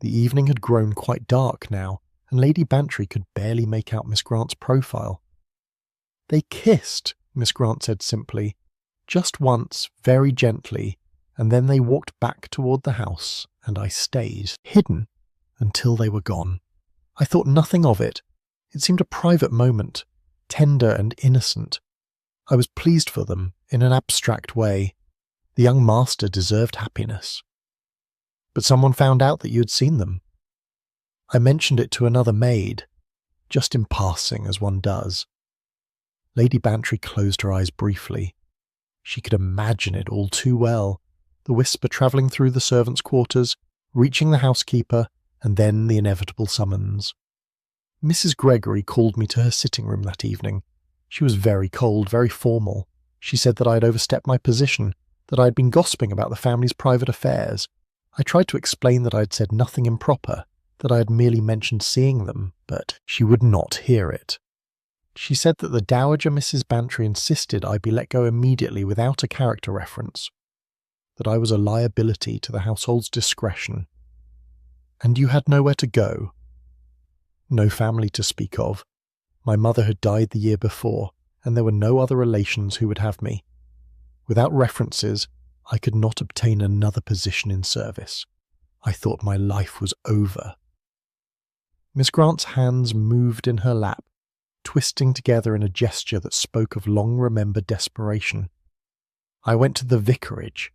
The evening had grown quite dark now, and Lady Bantry could barely make out Miss Grant's profile. "They kissed," Miss Grant said simply, "just once, very gently, and then they walked back toward the house, and I stayed, hidden, until they were gone. I thought nothing of it. It seemed a private moment, tender and innocent. I was pleased for them, in an abstract way. The young master deserved happiness. But someone found out that you had seen them. I mentioned it to another maid, just in passing, as one does. Lady Bantry closed her eyes briefly. She could imagine it all too well, the whisper travelling through the servants' quarters, reaching the housekeeper, and then the inevitable summons. Mrs. Gregory called me to her sitting room that evening. She was very cold, very formal. She said that I had overstepped my position, that I had been gossiping about the family's private affairs. I tried to explain that I had said nothing improper, that I had merely mentioned seeing them, but she would not hear it. She said that the Dowager Mrs. Bantry insisted I be let go immediately without a character reference, that I was a liability to the household's discretion. And you had nowhere to go? No family to speak of. My mother had died the year before, and there were no other relations who would have me. Without references, I could not obtain another position in service. I thought my life was over. Miss Grant's hands moved in her lap, twisting together in a gesture that spoke of long-remembered desperation. I went to the vicarage.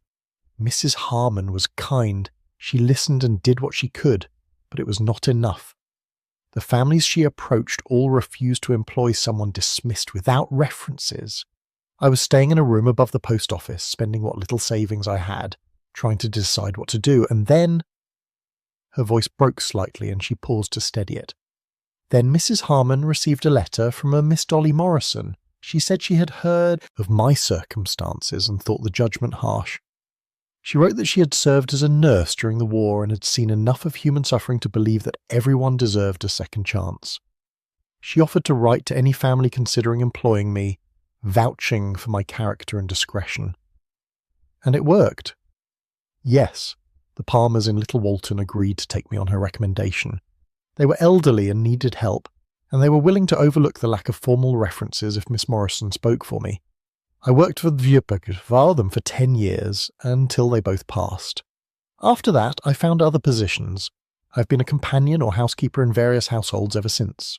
Mrs. Harmon was kind. She listened and did what she could, but it was not enough. The families she approached all refused to employ someone dismissed without references. I was staying in a room above the post office, spending what little savings I had, trying to decide what to do, and then... Her voice broke slightly and she paused to steady it. Then Mrs. Harmon received a letter from a Miss Dolly Morrison. She said she had heard of my circumstances and thought the judgment harsh. She wrote that she had served as a nurse during the war and had seen enough of human suffering to believe that everyone deserved a second chance. She offered to write to any family considering employing me, vouching for my character and discretion. And it worked. Yes, the Palmers in Little Walton agreed to take me on her recommendation. They were elderly and needed help, and they were willing to overlook the lack of formal references if Miss Morrison spoke for me. I worked for the Vieux them for 10 years, until they both passed. After that, I found other positions. I've been a companion or housekeeper in various households ever since.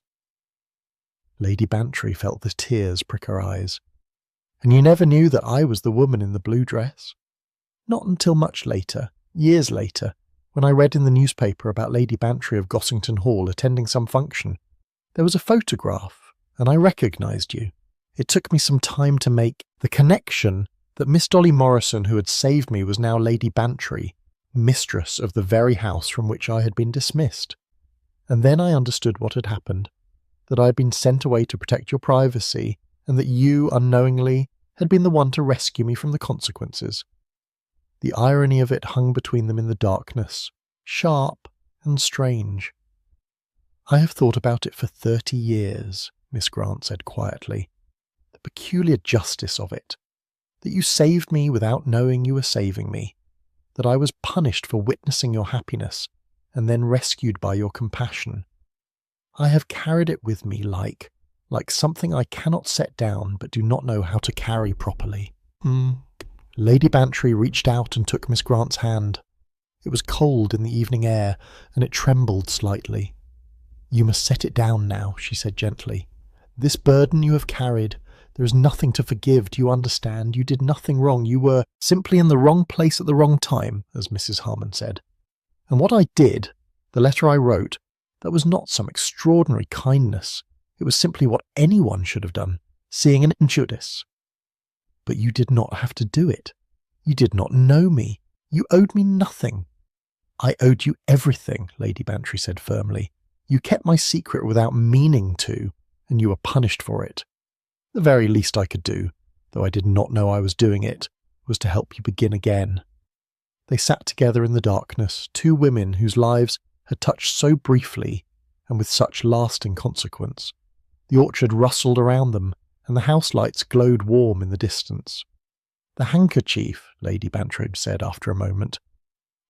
Lady Bantry felt the tears prick her eyes. And you never knew that I was the woman in the blue dress? Not until much later, years later, when I read in the newspaper about Lady Bantry of Gossington Hall attending some function. There was a photograph, and I recognised you. It took me some time to make the connection that Miss Dolly Morrison, who had saved me, was now Lady Bantry, mistress of the very house from which I had been dismissed. And then I understood what had happened, that I had been sent away to protect your privacy, and that you, unknowingly, had been the one to rescue me from the consequences. The irony of it hung between them in the darkness, sharp and strange. I have thought about it for 30 years, Miss Grant said quietly. The peculiar justice of it, that you saved me without knowing you were saving me, that I was punished for witnessing your happiness and then rescued by your compassion. I have carried it with me like something I cannot set down but do not know how to carry properly. Lady Bantry reached out and took Miss Grant's hand. It was cold in the evening air, and it trembled slightly. You must set it down now, she said gently. This burden you have carried, there is nothing to forgive, do you understand? You did nothing wrong. You were simply in the wrong place at the wrong time, as Mrs. Harmon said. And what I did, the letter I wrote, that was not some extraordinary kindness. It was simply what anyone should have done, seeing an injustice. But you did not have to do it. You did not know me. You owed me nothing. I owed you everything, Lady Bantry said firmly. You kept my secret without meaning to, and you were punished for it. The very least I could do, though I did not know I was doing it, was to help you begin again. They sat together in the darkness, two women whose lives had touched so briefly and with such lasting consequence. The orchard rustled around them, and the house lights glowed warm in the distance. The handkerchief, Lady Bantry said after a moment.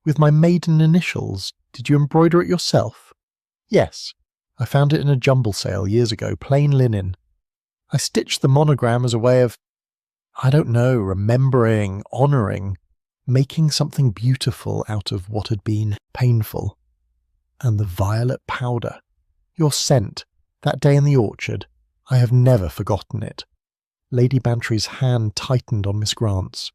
With my maiden initials, did you embroider it yourself? Yes, I found it in a jumble sale years ago, plain linen. I stitched the monogram as a way of, remembering, honouring, making something beautiful out of what had been painful. And the violet powder, your scent, that day in the orchard, I have never forgotten it. Lady Bantry's hand tightened on Miss Grant's.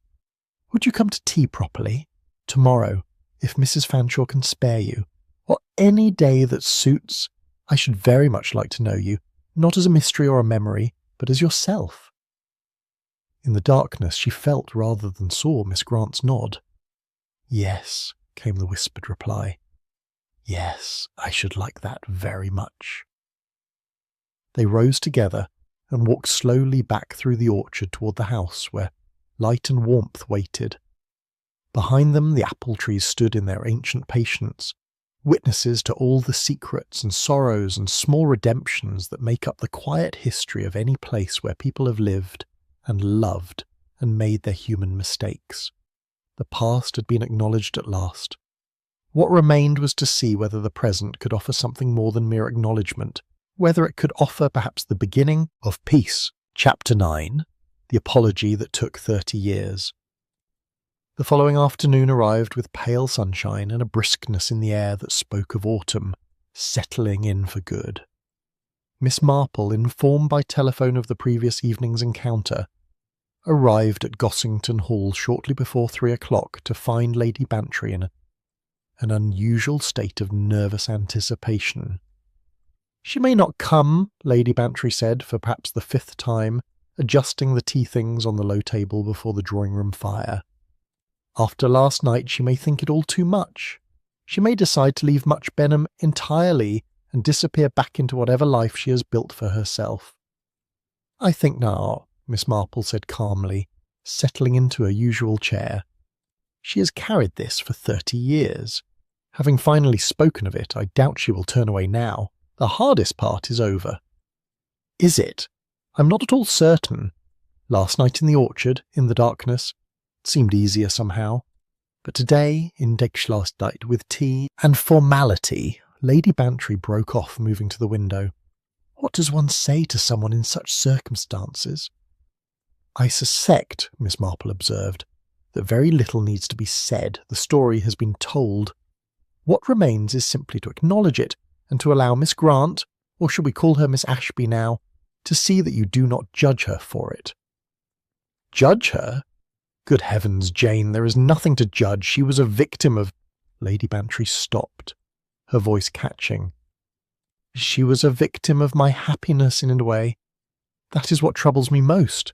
Would you come to tea properly? Tomorrow, if Mrs. Fanshawe can spare you, or any day that suits. I should very much like to know you, not as a mystery or a memory, but as yourself. In the darkness, she felt rather than saw Miss Grant's nod. "Yes," came the whispered reply. "Yes, I should like that very much." They rose together and walked slowly back through the orchard toward the house where light and warmth waited. Behind them, the apple trees stood in their ancient patience, witnesses to all the secrets and sorrows and small redemptions that make up the quiet history of any place where people have lived and loved and made their human mistakes. The past had been acknowledged at last. What remained was to see whether the present could offer something more than mere acknowledgement, whether it could offer perhaps the beginning of peace. Chapter 9. The Apology That Took 30 Years. The following afternoon arrived with pale sunshine and a briskness in the air that spoke of autumn, settling in for good. Miss Marple, informed by telephone of the previous evening's encounter, arrived at Gossington Hall shortly before 3 o'clock to find Lady Bantry in an unusual state of nervous anticipation. "She may not come," Lady Bantry said for perhaps the 5th time, adjusting the tea things on the low table before the drawing-room fire. "After last night she may think it all too much. She may decide to leave Much Benham entirely and disappear back into whatever life she has built for herself." "I think now," Miss Marple said calmly, settling into her usual chair, "she has carried this for 30 years. Having finally spoken of it, I doubt she will turn away now. The hardest part is over." "Is it? I'm not at all certain. Last night in the orchard, in the darkness, it seemed easier somehow. But today, in Degschlossdeit, with tea and formality," Lady Bantry broke off, moving to the window. "What does one say to someone in such circumstances?" "I suspect," Miss Marple observed, "that very little needs to be said. The story has been told. What remains is simply to acknowledge it, and to allow Miss Grant, or should we call her Miss Ashby now, to see that you do not judge her for it." "Judge her? Good heavens, Jane, there is nothing to judge. She was a victim of—" Lady Bantry stopped, her voice catching. "She was a victim of my happiness in a way. That is what troubles me most,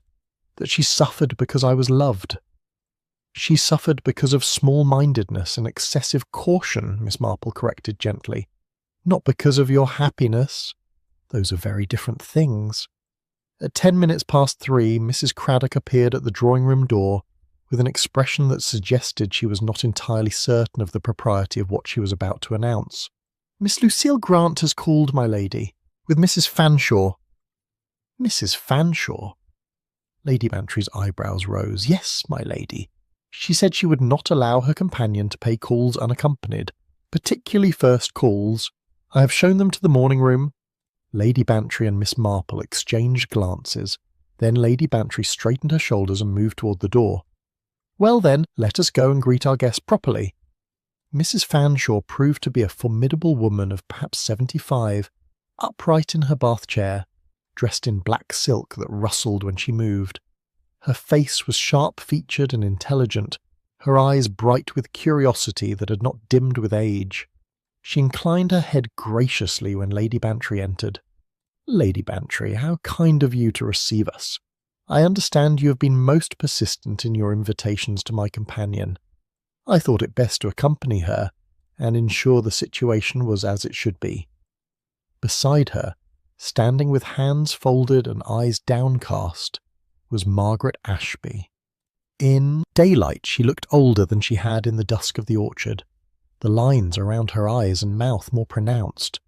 that she suffered because I was loved." "She suffered because of small-mindedness and excessive caution," Miss Marple corrected gently. "Not because of your happiness. Those are very different things." At 10 minutes past 3, Mrs. Craddock appeared at the drawing-room door with an expression that suggested she was not entirely certain of the propriety of what she was about to announce. "Miss Lucille Grant has called, my lady, with Mrs. Fanshawe." "Mrs. Fanshawe?" Lady Bantry's eyebrows rose. "Yes, my lady. She said she would not allow her companion to pay calls unaccompanied, particularly first calls. I have shown them to the morning-room." Lady Bantry and Miss Marple exchanged glances. Then Lady Bantry straightened her shoulders and moved toward the door. "Well then, let us go and greet our guest properly." Mrs. Fanshawe proved to be a formidable woman of perhaps 75, upright in her bath chair, dressed in black silk that rustled when she moved. Her face was sharp-featured and intelligent, her eyes bright with curiosity that had not dimmed with age. She inclined her head graciously when Lady Bantry entered. "Lady Bantry, how kind of you to receive us. I understand you have been most persistent in your invitations to my companion. I thought it best to accompany her and ensure the situation was as it should be." Beside her, standing with hands folded and eyes downcast, was Margaret Ashby. In daylight she looked older than she had in the dusk of the orchard, the lines around her eyes and mouth more pronounced,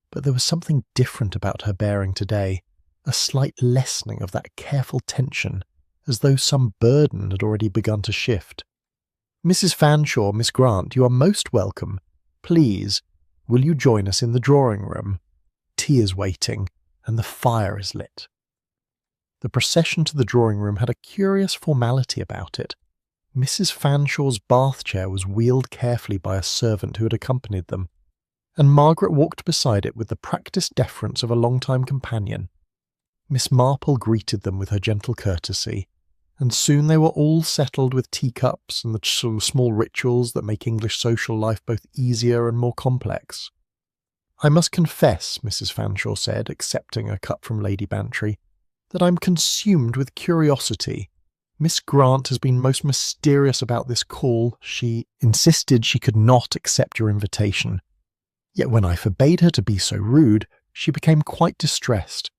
but there was something different about her bearing today, a slight lessening of that careful tension, as though some burden had already begun to shift. "Mrs. Fanshawe, Miss Grant, you are most welcome. Please, will you join us in the drawing-room? Tea is waiting, and the fire is lit." The procession to the drawing-room had a curious formality about it. Mrs. Fanshawe's bath chair was wheeled carefully by a servant who had accompanied them, and Margaret walked beside it with the practised deference of a long-time companion. Miss Marple greeted them with her gentle courtesy, and soon they were all settled with teacups and the small rituals that make English social life both easier and more complex. "I must confess," Mrs. Fanshawe said, accepting a cup from Lady Bantry, that I'm consumed with curiosity. Miss Grant has been most mysterious about this call. She insisted she could not accept your invitation. Yet when I forbade her to be so rude, she became quite distressed.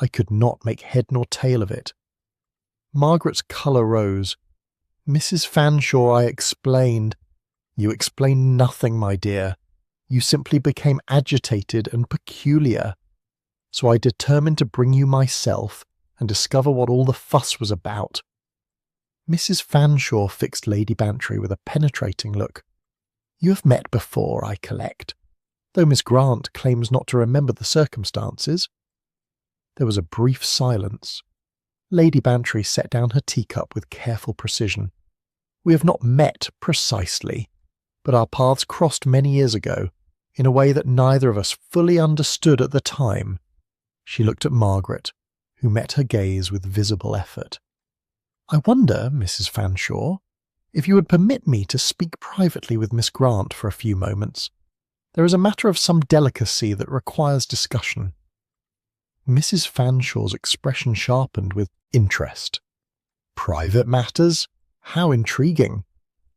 I could not make head nor tail of it. Margaret's colour rose. Mrs. Fanshawe, I explained. You explained nothing, my dear. You simply became agitated and peculiar. So I determined to bring you myself and discover what all the fuss was about. Mrs. Fanshawe fixed Lady Bantry with a penetrating look. You have met before, I collect, though Miss Grant claims not to remember the circumstances. There was a brief silence. Lady Bantry set down her teacup with careful precision. We have not met precisely, but our paths crossed many years ago, in a way that neither of us fully understood at the time. She looked at Margaret, who met her gaze with visible effort. I wonder, Mrs. Fanshawe, if you would permit me to speak privately with Miss Grant for a few moments. There is a matter of some delicacy that requires discussion. Mrs. Fanshawe's expression sharpened with interest. Private matters? How intriguing!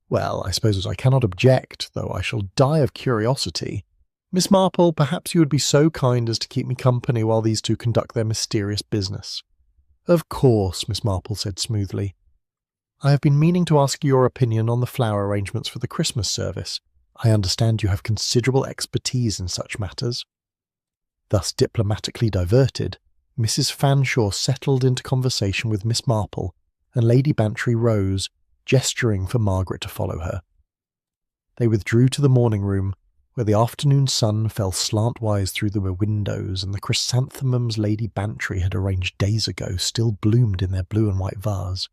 Well, I suppose I cannot object, though I shall die of curiosity. Miss Marple, perhaps you would be so kind as to keep me company while these two conduct their mysterious business. Of course, Miss Marple said smoothly. I have been meaning to ask your opinion on the flower arrangements for the Christmas service. I understand you have considerable expertise in such matters. Thus diplomatically diverted, Mrs. Fanshawe settled into conversation with Miss Marple, and Lady Bantry rose, gesturing for Margaret to follow her. They withdrew to the morning-room, where the afternoon sun fell slantwise through the windows, and the chrysanthemums Lady Bantry had arranged days ago still bloomed in their blue and white vase.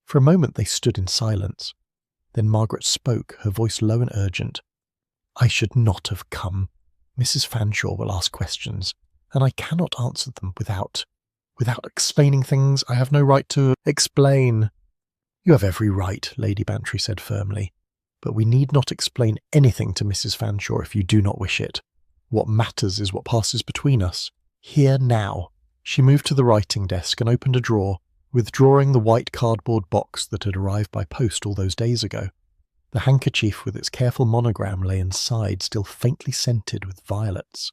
For a moment they stood in silence. Then Margaret spoke, her voice low and urgent. I should not have come. Mrs. Fanshawe will ask questions, and I cannot answer them without explaining things I have no right to explain. You have every right, Lady Bantry said firmly. But we need not explain anything to Mrs. Fanshawe if you do not wish it. What matters is what passes between us, here now. She moved to the writing desk and opened a drawer, withdrawing the white cardboard box that had arrived by post all those days ago. The handkerchief with its careful monogram lay inside, still faintly scented with violets.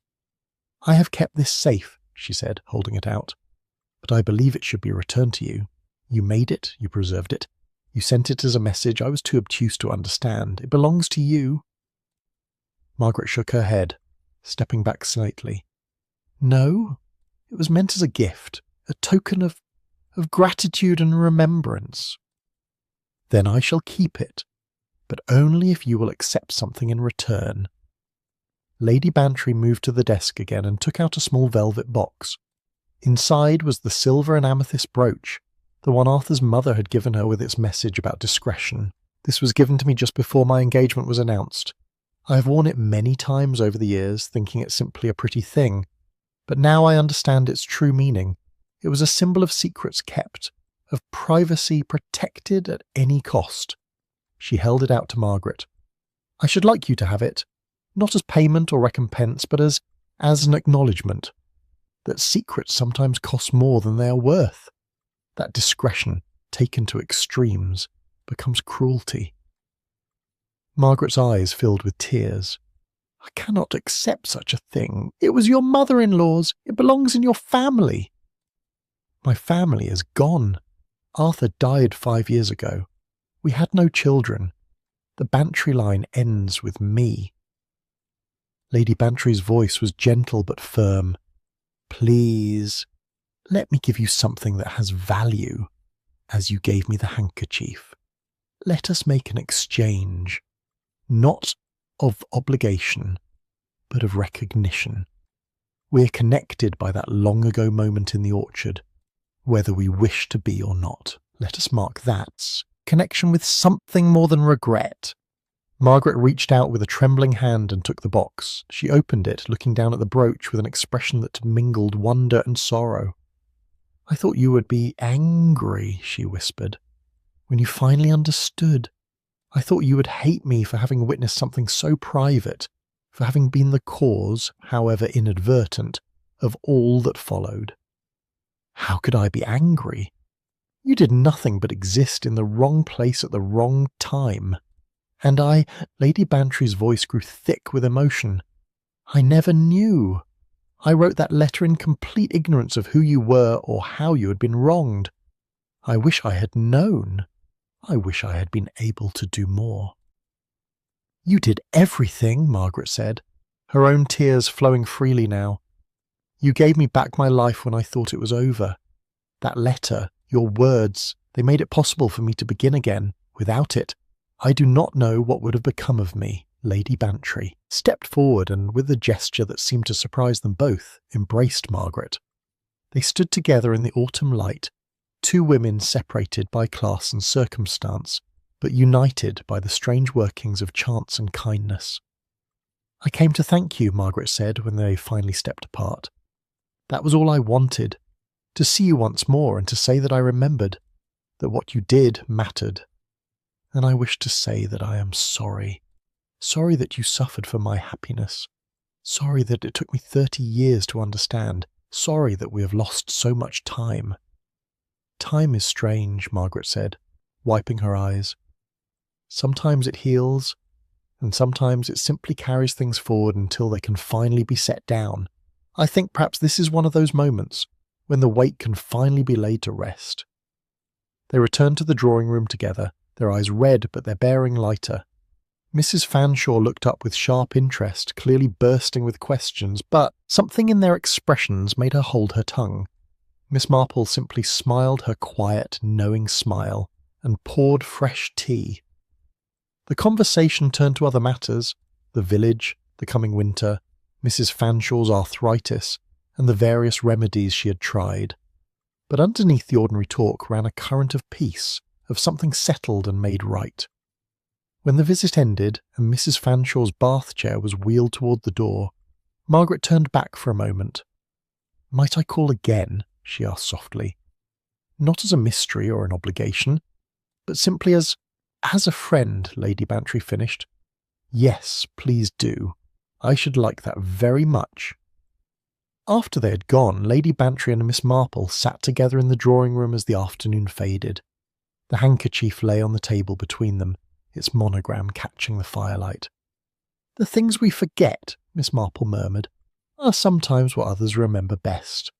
I have kept this safe, she said, holding it out. But I believe it should be returned to you. You made it, you preserved it. You sent it as a message I was too obtuse to understand. It belongs to you. Margaret shook her head, stepping back slightly. No, it was meant as a gift, a token of gratitude and remembrance. Then I shall keep it, but only if you will accept something in return. Lady Bantry moved to the desk again and took out a small velvet box. Inside was the silver and amethyst brooch, the one Arthur's mother had given her with its message about discretion. This was given to me just before my engagement was announced. I have worn it many times over the years, thinking it simply a pretty thing, but now I understand its true meaning. It was a symbol of secrets kept, of privacy protected at any cost. She held it out to Margaret. I should like you to have it, not as payment or recompense, but as an acknowledgement that secrets sometimes cost more than they are worth. That discretion, taken to extremes, becomes cruelty. Margaret's eyes filled with tears. I cannot accept such a thing. It was your mother-in-law's. It belongs in your family. My family is gone. Arthur died 5 years ago. We had no children. The Bantry line ends with me. Lady Bantry's voice was gentle but firm. Please, let me give you something that has value, as you gave me the handkerchief. Let us make an exchange, not of obligation, but of recognition. We are connected by that long-ago moment in the orchard, whether we wish to be or not. Let us mark that connection with something more than regret. Margaret reached out with a trembling hand and took the box. She opened it, looking down at the brooch with an expression that mingled wonder and sorrow. I thought you would be angry, she whispered, when you finally understood. I thought you would hate me for having witnessed something so private, for having been the cause, however inadvertent, of all that followed. How could I be angry? You did nothing but exist in the wrong place at the wrong time. And Lady Bantry's voice grew thick with emotion. I never knew. I wrote that letter in complete ignorance of who you were or how you had been wronged. I wish I had known. I wish I had been able to do more. You did everything, Margaret said, her own tears flowing freely now. You gave me back my life when I thought it was over. That letter, your words, they made it possible for me to begin again. Without it, I do not know what would have become of me. Lady Bantry stepped forward and, with a gesture that seemed to surprise them both, embraced Margaret. They stood together in the autumn light, two women separated by class and circumstance, but united by the strange workings of chance and kindness. I came to thank you, Margaret said when they finally stepped apart. That was all I wanted, to see you once more and to say that I remembered, that what you did mattered. And I wish to say that I am sorry. Sorry that you suffered for my happiness. Sorry that it took me 30 years to understand. Sorry that we have lost so much time. Time is strange, Margaret said, wiping her eyes. Sometimes it heals, and sometimes it simply carries things forward until they can finally be set down. I think perhaps this is one of those moments when the weight can finally be laid to rest. They returned to the drawing room together, their eyes red but their bearing lighter. Mrs. Fanshawe looked up with sharp interest, clearly bursting with questions, but something in their expressions made her hold her tongue. Miss Marple simply smiled her quiet, knowing smile, and poured fresh tea. The conversation turned to other matters, the village, the coming winter, Mrs. Fanshawe's arthritis, and the various remedies she had tried. But underneath the ordinary talk ran a current of peace, of something settled and made right. When the visit ended and Mrs. Fanshawe's bath chair was wheeled toward the door, Margaret turned back for a moment. "Might I call again?" she asked softly. "Not as a mystery or an obligation, but simply as a friend," Lady Bantry finished. "Yes, please do. I should like that very much." After they had gone, Lady Bantry and Miss Marple sat together in the drawing-room as the afternoon faded. The handkerchief lay on the table between them, its monogram catching the firelight. "The things we forget," Miss Marple murmured, "are sometimes what others remember best.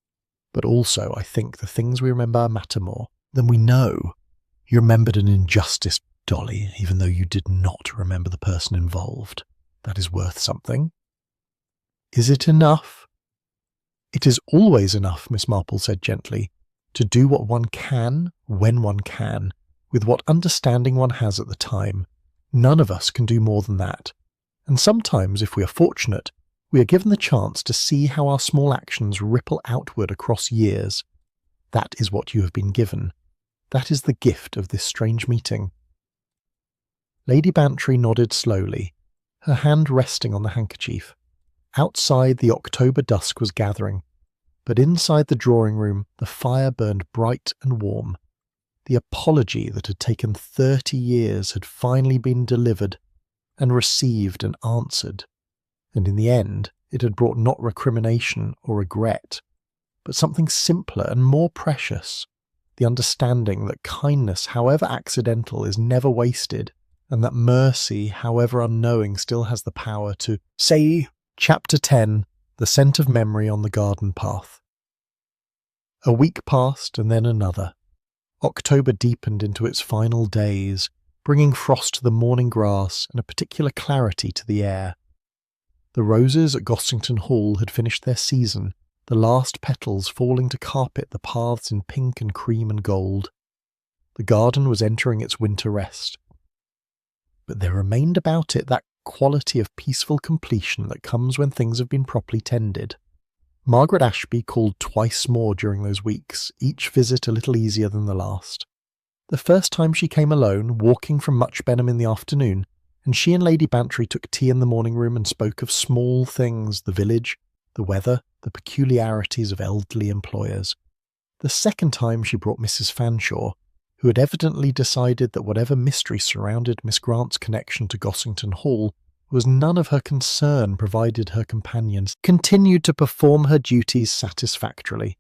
But also, I think, the things we remember matter more than we know. You remembered an injustice, Dolly, even though you did not remember the person involved. That is worth something. Is it enough?" "It is always enough," Miss Marple said gently, "to do what one can, when one can, with what understanding one has at the time. None of us can do more than that. And sometimes, if we are fortunate, we are given the chance to see how our small actions ripple outward across years. That is what you have been given. That is the gift of this strange meeting." Lady Bantry nodded slowly, her hand resting on the handkerchief. Outside, the October dusk was gathering, but inside the drawing-room the fire burned bright and warm. The apology that had taken 30 years had finally been delivered and received and answered, and in the end it had brought not recrimination or regret, but something simpler and more precious, the understanding that kindness, however accidental, is never wasted, and that mercy, however unknowing, still has the power to say. Chapter 10. The Scent of Memory on the Garden Path. A week passed, and then another. October deepened into its final days, bringing frost to the morning grass and a particular clarity to the air. The roses at Gossington Hall had finished their season, the last petals falling to carpet the paths in pink and cream and gold. The garden was entering its winter rest. But there remained about it that quality of peaceful completion that comes when things have been properly tended. Margaret Ashby called twice more during those weeks, each visit a little easier than the last. The first time she came alone, walking from Much Benham in the afternoon, and she and Lady Bantry took tea in the morning room and spoke of small things, the village, the weather, the peculiarities of elderly employers. The second time she brought Mrs. Fanshawe, who had evidently decided that whatever mystery surrounded Miss Grant's connection to Gossington Hall was none of her concern, provided her companions continued to perform her duties satisfactorily.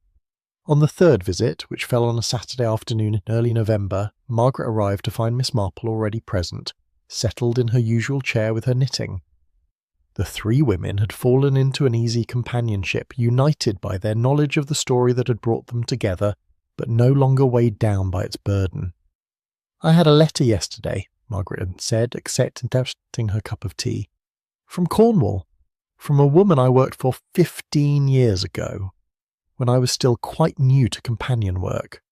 On the third visit, which fell on a Saturday afternoon in early November, Margaret arrived to find Miss Marple already present, settled in her usual chair with her knitting. The three women had fallen into an easy companionship, united by their knowledge of the story that had brought them together, but no longer weighed down by its burden. "I had a letter yesterday," Margaret had said, accepting her cup of tea. "From Cornwall. From a woman I worked for 15 years ago, when I was still quite new to companion work.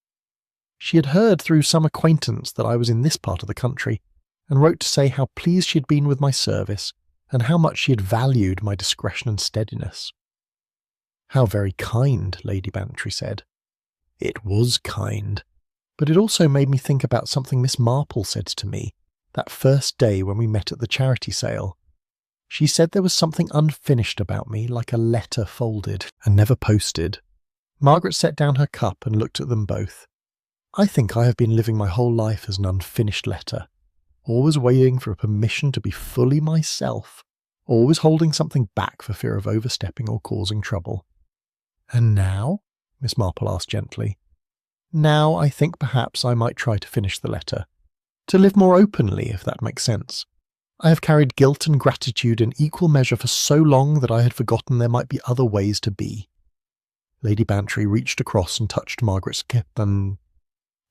She had heard through some acquaintance that I was in this part of the country, and wrote to say how pleased she had been with my service, and how much she had valued my discretion and steadiness." "How very kind," Lady Bantry said. "It was kind, but it also made me think about something Miss Marple said to me that first day when we met at the charity sale. She said there was something unfinished about me, like a letter folded and never posted." Margaret set down her cup and looked at them both. "I think I have been living my whole life as an unfinished letter, always waiting for permission to be fully myself, always holding something back for fear of overstepping or causing trouble." "And now?" Miss Marple asked gently. "Now I think perhaps I might try to finish the letter. To live more openly, if that makes sense. I have carried guilt and gratitude in equal measure for so long that I had forgotten there might be other ways to be." Lady Bantry reached across and touched Margaret's hip and...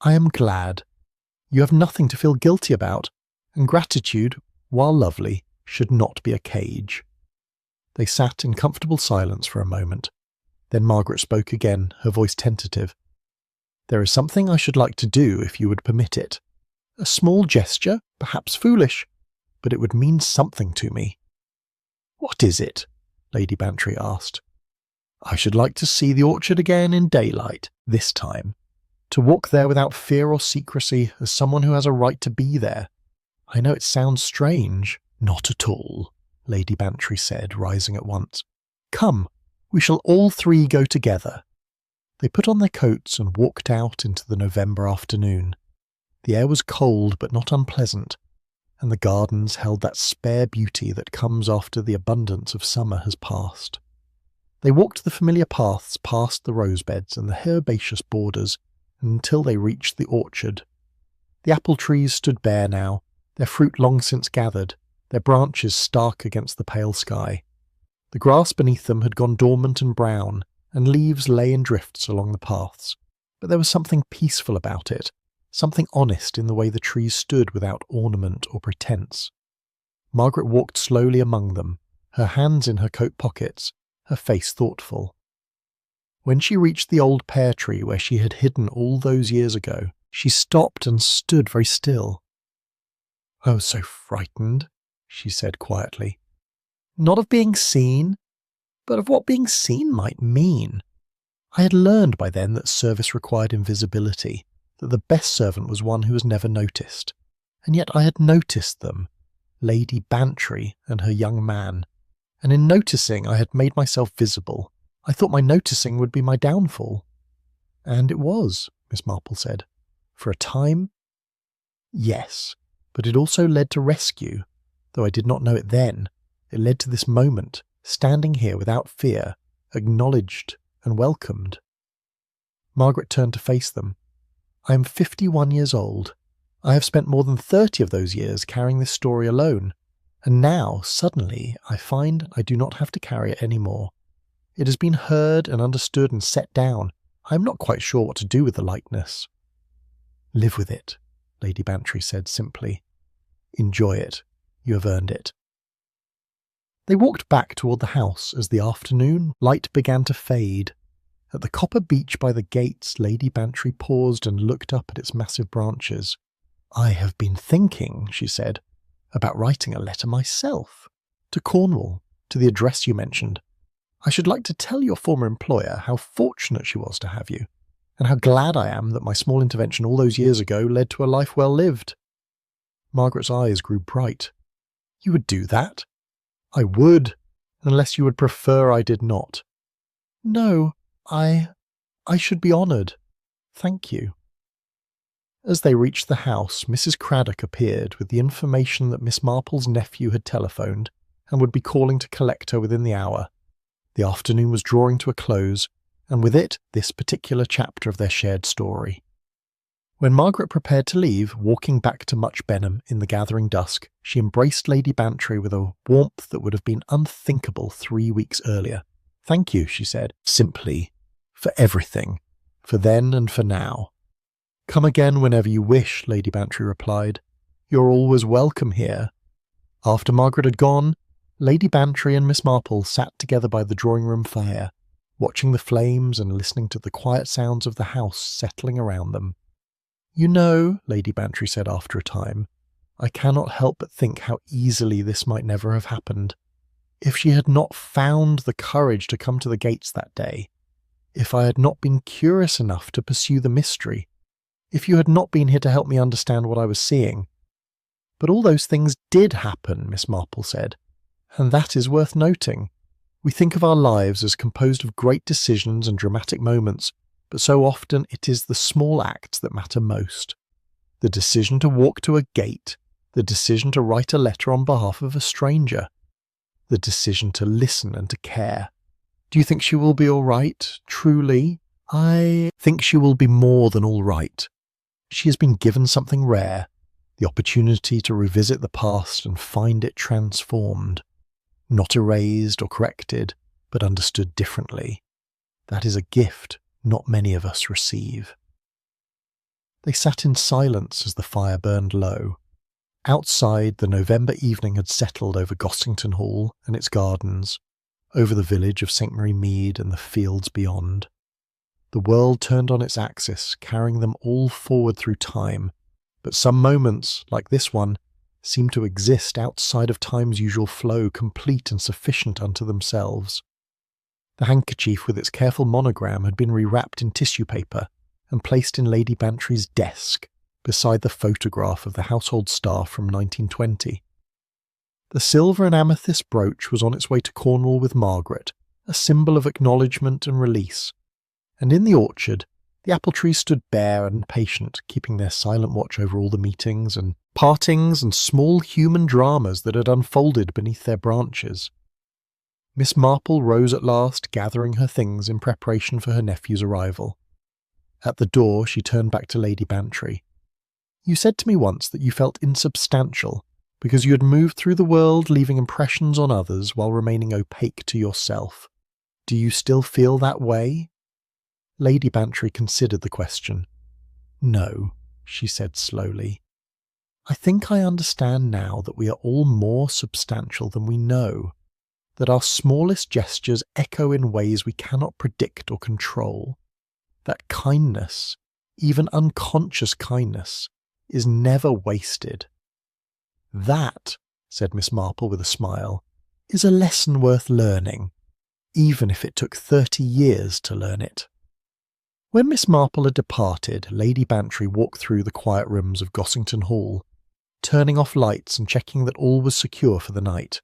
"I am glad. You have nothing to feel guilty about, and gratitude, while lovely, should not be a cage." They sat in comfortable silence for a moment. Then Margaret spoke again, her voice tentative. "There is something I should like to do if you would permit it. A small gesture, perhaps foolish, but it would mean something to me." "What is it?" Lady Bantry asked. "I should like to see the orchard again in daylight, this time. To walk there without fear or secrecy, as someone who has a right to be there. I know it sounds strange." "Not at all," Lady Bantry said, rising at once. "Come, we shall all three go together." They put on their coats and walked out into the November afternoon. The air was cold but not unpleasant, and the gardens held that spare beauty that comes after the abundance of summer has passed. They walked the familiar paths past the rosebeds and the herbaceous borders until they reached the orchard. The apple trees stood bare now, their fruit long since gathered, their branches stark against the pale sky. The grass beneath them had gone dormant and brown, and leaves lay in drifts along the paths, but there was something peaceful about it, something honest in the way the trees stood without ornament or pretence. Margaret walked slowly among them, her hands in her coat pockets, her face thoughtful. When she reached the old pear tree where she had hidden all those years ago, she stopped and stood very still. "I was so frightened," she said quietly. "Not of being seen, but of what being seen might mean. I had learned by then that service required invisibility, that the best servant was one who was never noticed. And yet I had noticed them, Lady Bantry and her young man, and in noticing I had made myself visible. I thought my noticing would be my downfall." "And it was," Miss Marple said. "For a time?" "Yes, but it also led to rescue, though I did not know it then. It led to this moment, standing here without fear, acknowledged and welcomed." Margaret turned to face them. "I am 51 years old. I have spent more than 30 of those years carrying this story alone, and now, suddenly, I find I do not have to carry it any more. It has been heard and understood and set down. I am not quite sure what to do with the likeness." "Live with it," Lady Bantry said simply. "Enjoy it. You have earned it." They walked back toward the house as the afternoon light began to fade. At the copper beech by the gates, Lady Bantry paused and looked up at its massive branches. "I have been thinking," she said, "about writing a letter myself. To Cornwall, to the address you mentioned. I should like to tell your former employer how fortunate she was to have you, and how glad I am that my small intervention all those years ago led to a life well lived." Margaret's eyes grew bright. "You would do that?" "I would, unless you would prefer I did not." "No, I should be honoured. Thank you." As they reached the house, Mrs. Craddock appeared with the information that Miss Marple's nephew had telephoned and would be calling to collect her within the hour. The afternoon was drawing to a close, and with it, this particular chapter of their shared story. When Margaret prepared to leave, walking back to Much Benham in the gathering dusk, she embraced Lady Bantry with a warmth that would have been unthinkable 3 weeks earlier. "Thank you," she said, simply, "for everything, for then and for now." "Come again whenever you wish," Lady Bantry replied. "You're always welcome here." After Margaret had gone, Lady Bantry and Miss Marple sat together by the drawing-room fire, watching the flames and listening to the quiet sounds of the house settling around them. "You know," Lady Bantry said after a time, "I cannot help but think how easily this might never have happened. If she had not found the courage to come to the gates that day, if I had not been curious enough to pursue the mystery, if you had not been here to help me understand what I was seeing." "But all those things did happen," Miss Marple said, "and that is worth noting. We think of our lives as composed of great decisions and dramatic moments, but so often it is the small acts that matter most. The decision to walk to a gate, the decision to write a letter on behalf of a stranger, the decision to listen and to care. Do you think she will be all right, truly?" "I think she will be more than all right. She has been given something rare, the opportunity to revisit the past and find it transformed. Not erased or corrected, but understood differently. That is a gift not many of us receive." They sat in silence as the fire burned low. Outside, the November evening had settled over Gossington Hall and its gardens, over the village of St. Mary Mead and the fields beyond. The world turned on its axis, carrying them all forward through time, but some moments, like this one, seemed to exist outside of time's usual flow, complete and sufficient unto themselves. The handkerchief with its careful monogram had been rewrapped in tissue paper and placed in Lady Bantry's desk, beside the photograph of the household star from 1920. The silver and amethyst brooch was on its way to Cornwall with Margaret, a symbol of acknowledgement and release. And in the orchard, the apple trees stood bare and patient, keeping their silent watch over all the meetings and partings and small human dramas that had unfolded beneath their branches. Miss Marple rose at last, gathering her things in preparation for her nephew's arrival. At the door, she turned back to Lady Bantry. "You said to me once that you felt insubstantial, because you had moved through the world leaving impressions on others while remaining opaque to yourself. Do you still feel that way?" Lady Bantry considered the question. "No," she said slowly. "I think I understand now that we are all more substantial than we know, that our smallest gestures echo in ways we cannot predict or control, that kindness, even unconscious kindness, is never wasted." "That," said Miss Marple with a smile, "is a lesson worth learning, even if it took 30 years to learn it." When Miss Marple had departed, Lady Bantry walked through the quiet rooms of Gossington Hall, turning off lights and checking that all was secure for the night.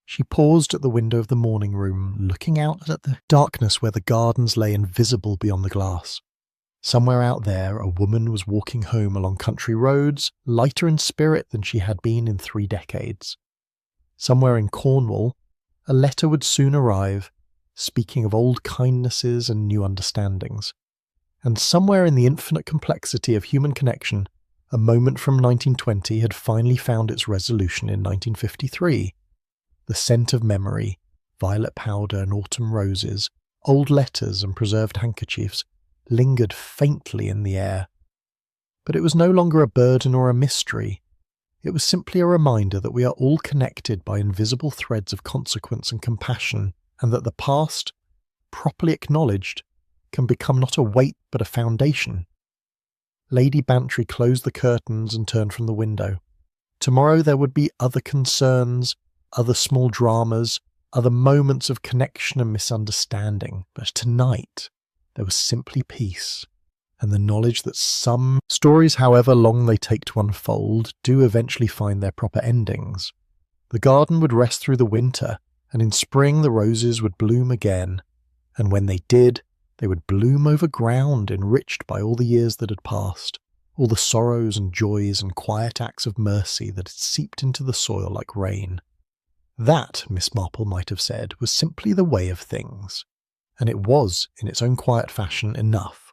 She paused at the window of the morning room, looking out at the darkness where the gardens lay invisible beyond the glass. Somewhere out there, a woman was walking home along country roads, lighter in spirit than she had been in 3 decades. Somewhere in Cornwall, a letter would soon arrive, speaking of old kindnesses and new understandings. And somewhere in the infinite complexity of human connection, a moment from 1920 had finally found its resolution in 1953. The scent of memory, violet powder and autumn roses, old letters and preserved handkerchiefs, lingered faintly in the air. But it was no longer a burden or a mystery. It was simply a reminder that we are all connected by invisible threads of consequence and compassion, and that the past, properly acknowledged, can become not a weight but a foundation. Lady Bantry closed the curtains and turned from the window. Tomorrow there would be other concerns, other small dramas, other moments of connection and misunderstanding, but tonight there was simply peace, and the knowledge that some stories, however long they take to unfold, do eventually find their proper endings. The garden would rest through the winter, and in spring the roses would bloom again, and when they did, they would bloom over ground enriched by all the years that had passed, all the sorrows and joys and quiet acts of mercy that had seeped into the soil like rain. That, Miss Marple might have said, was simply the way of things, and it was, in its own quiet fashion, enough.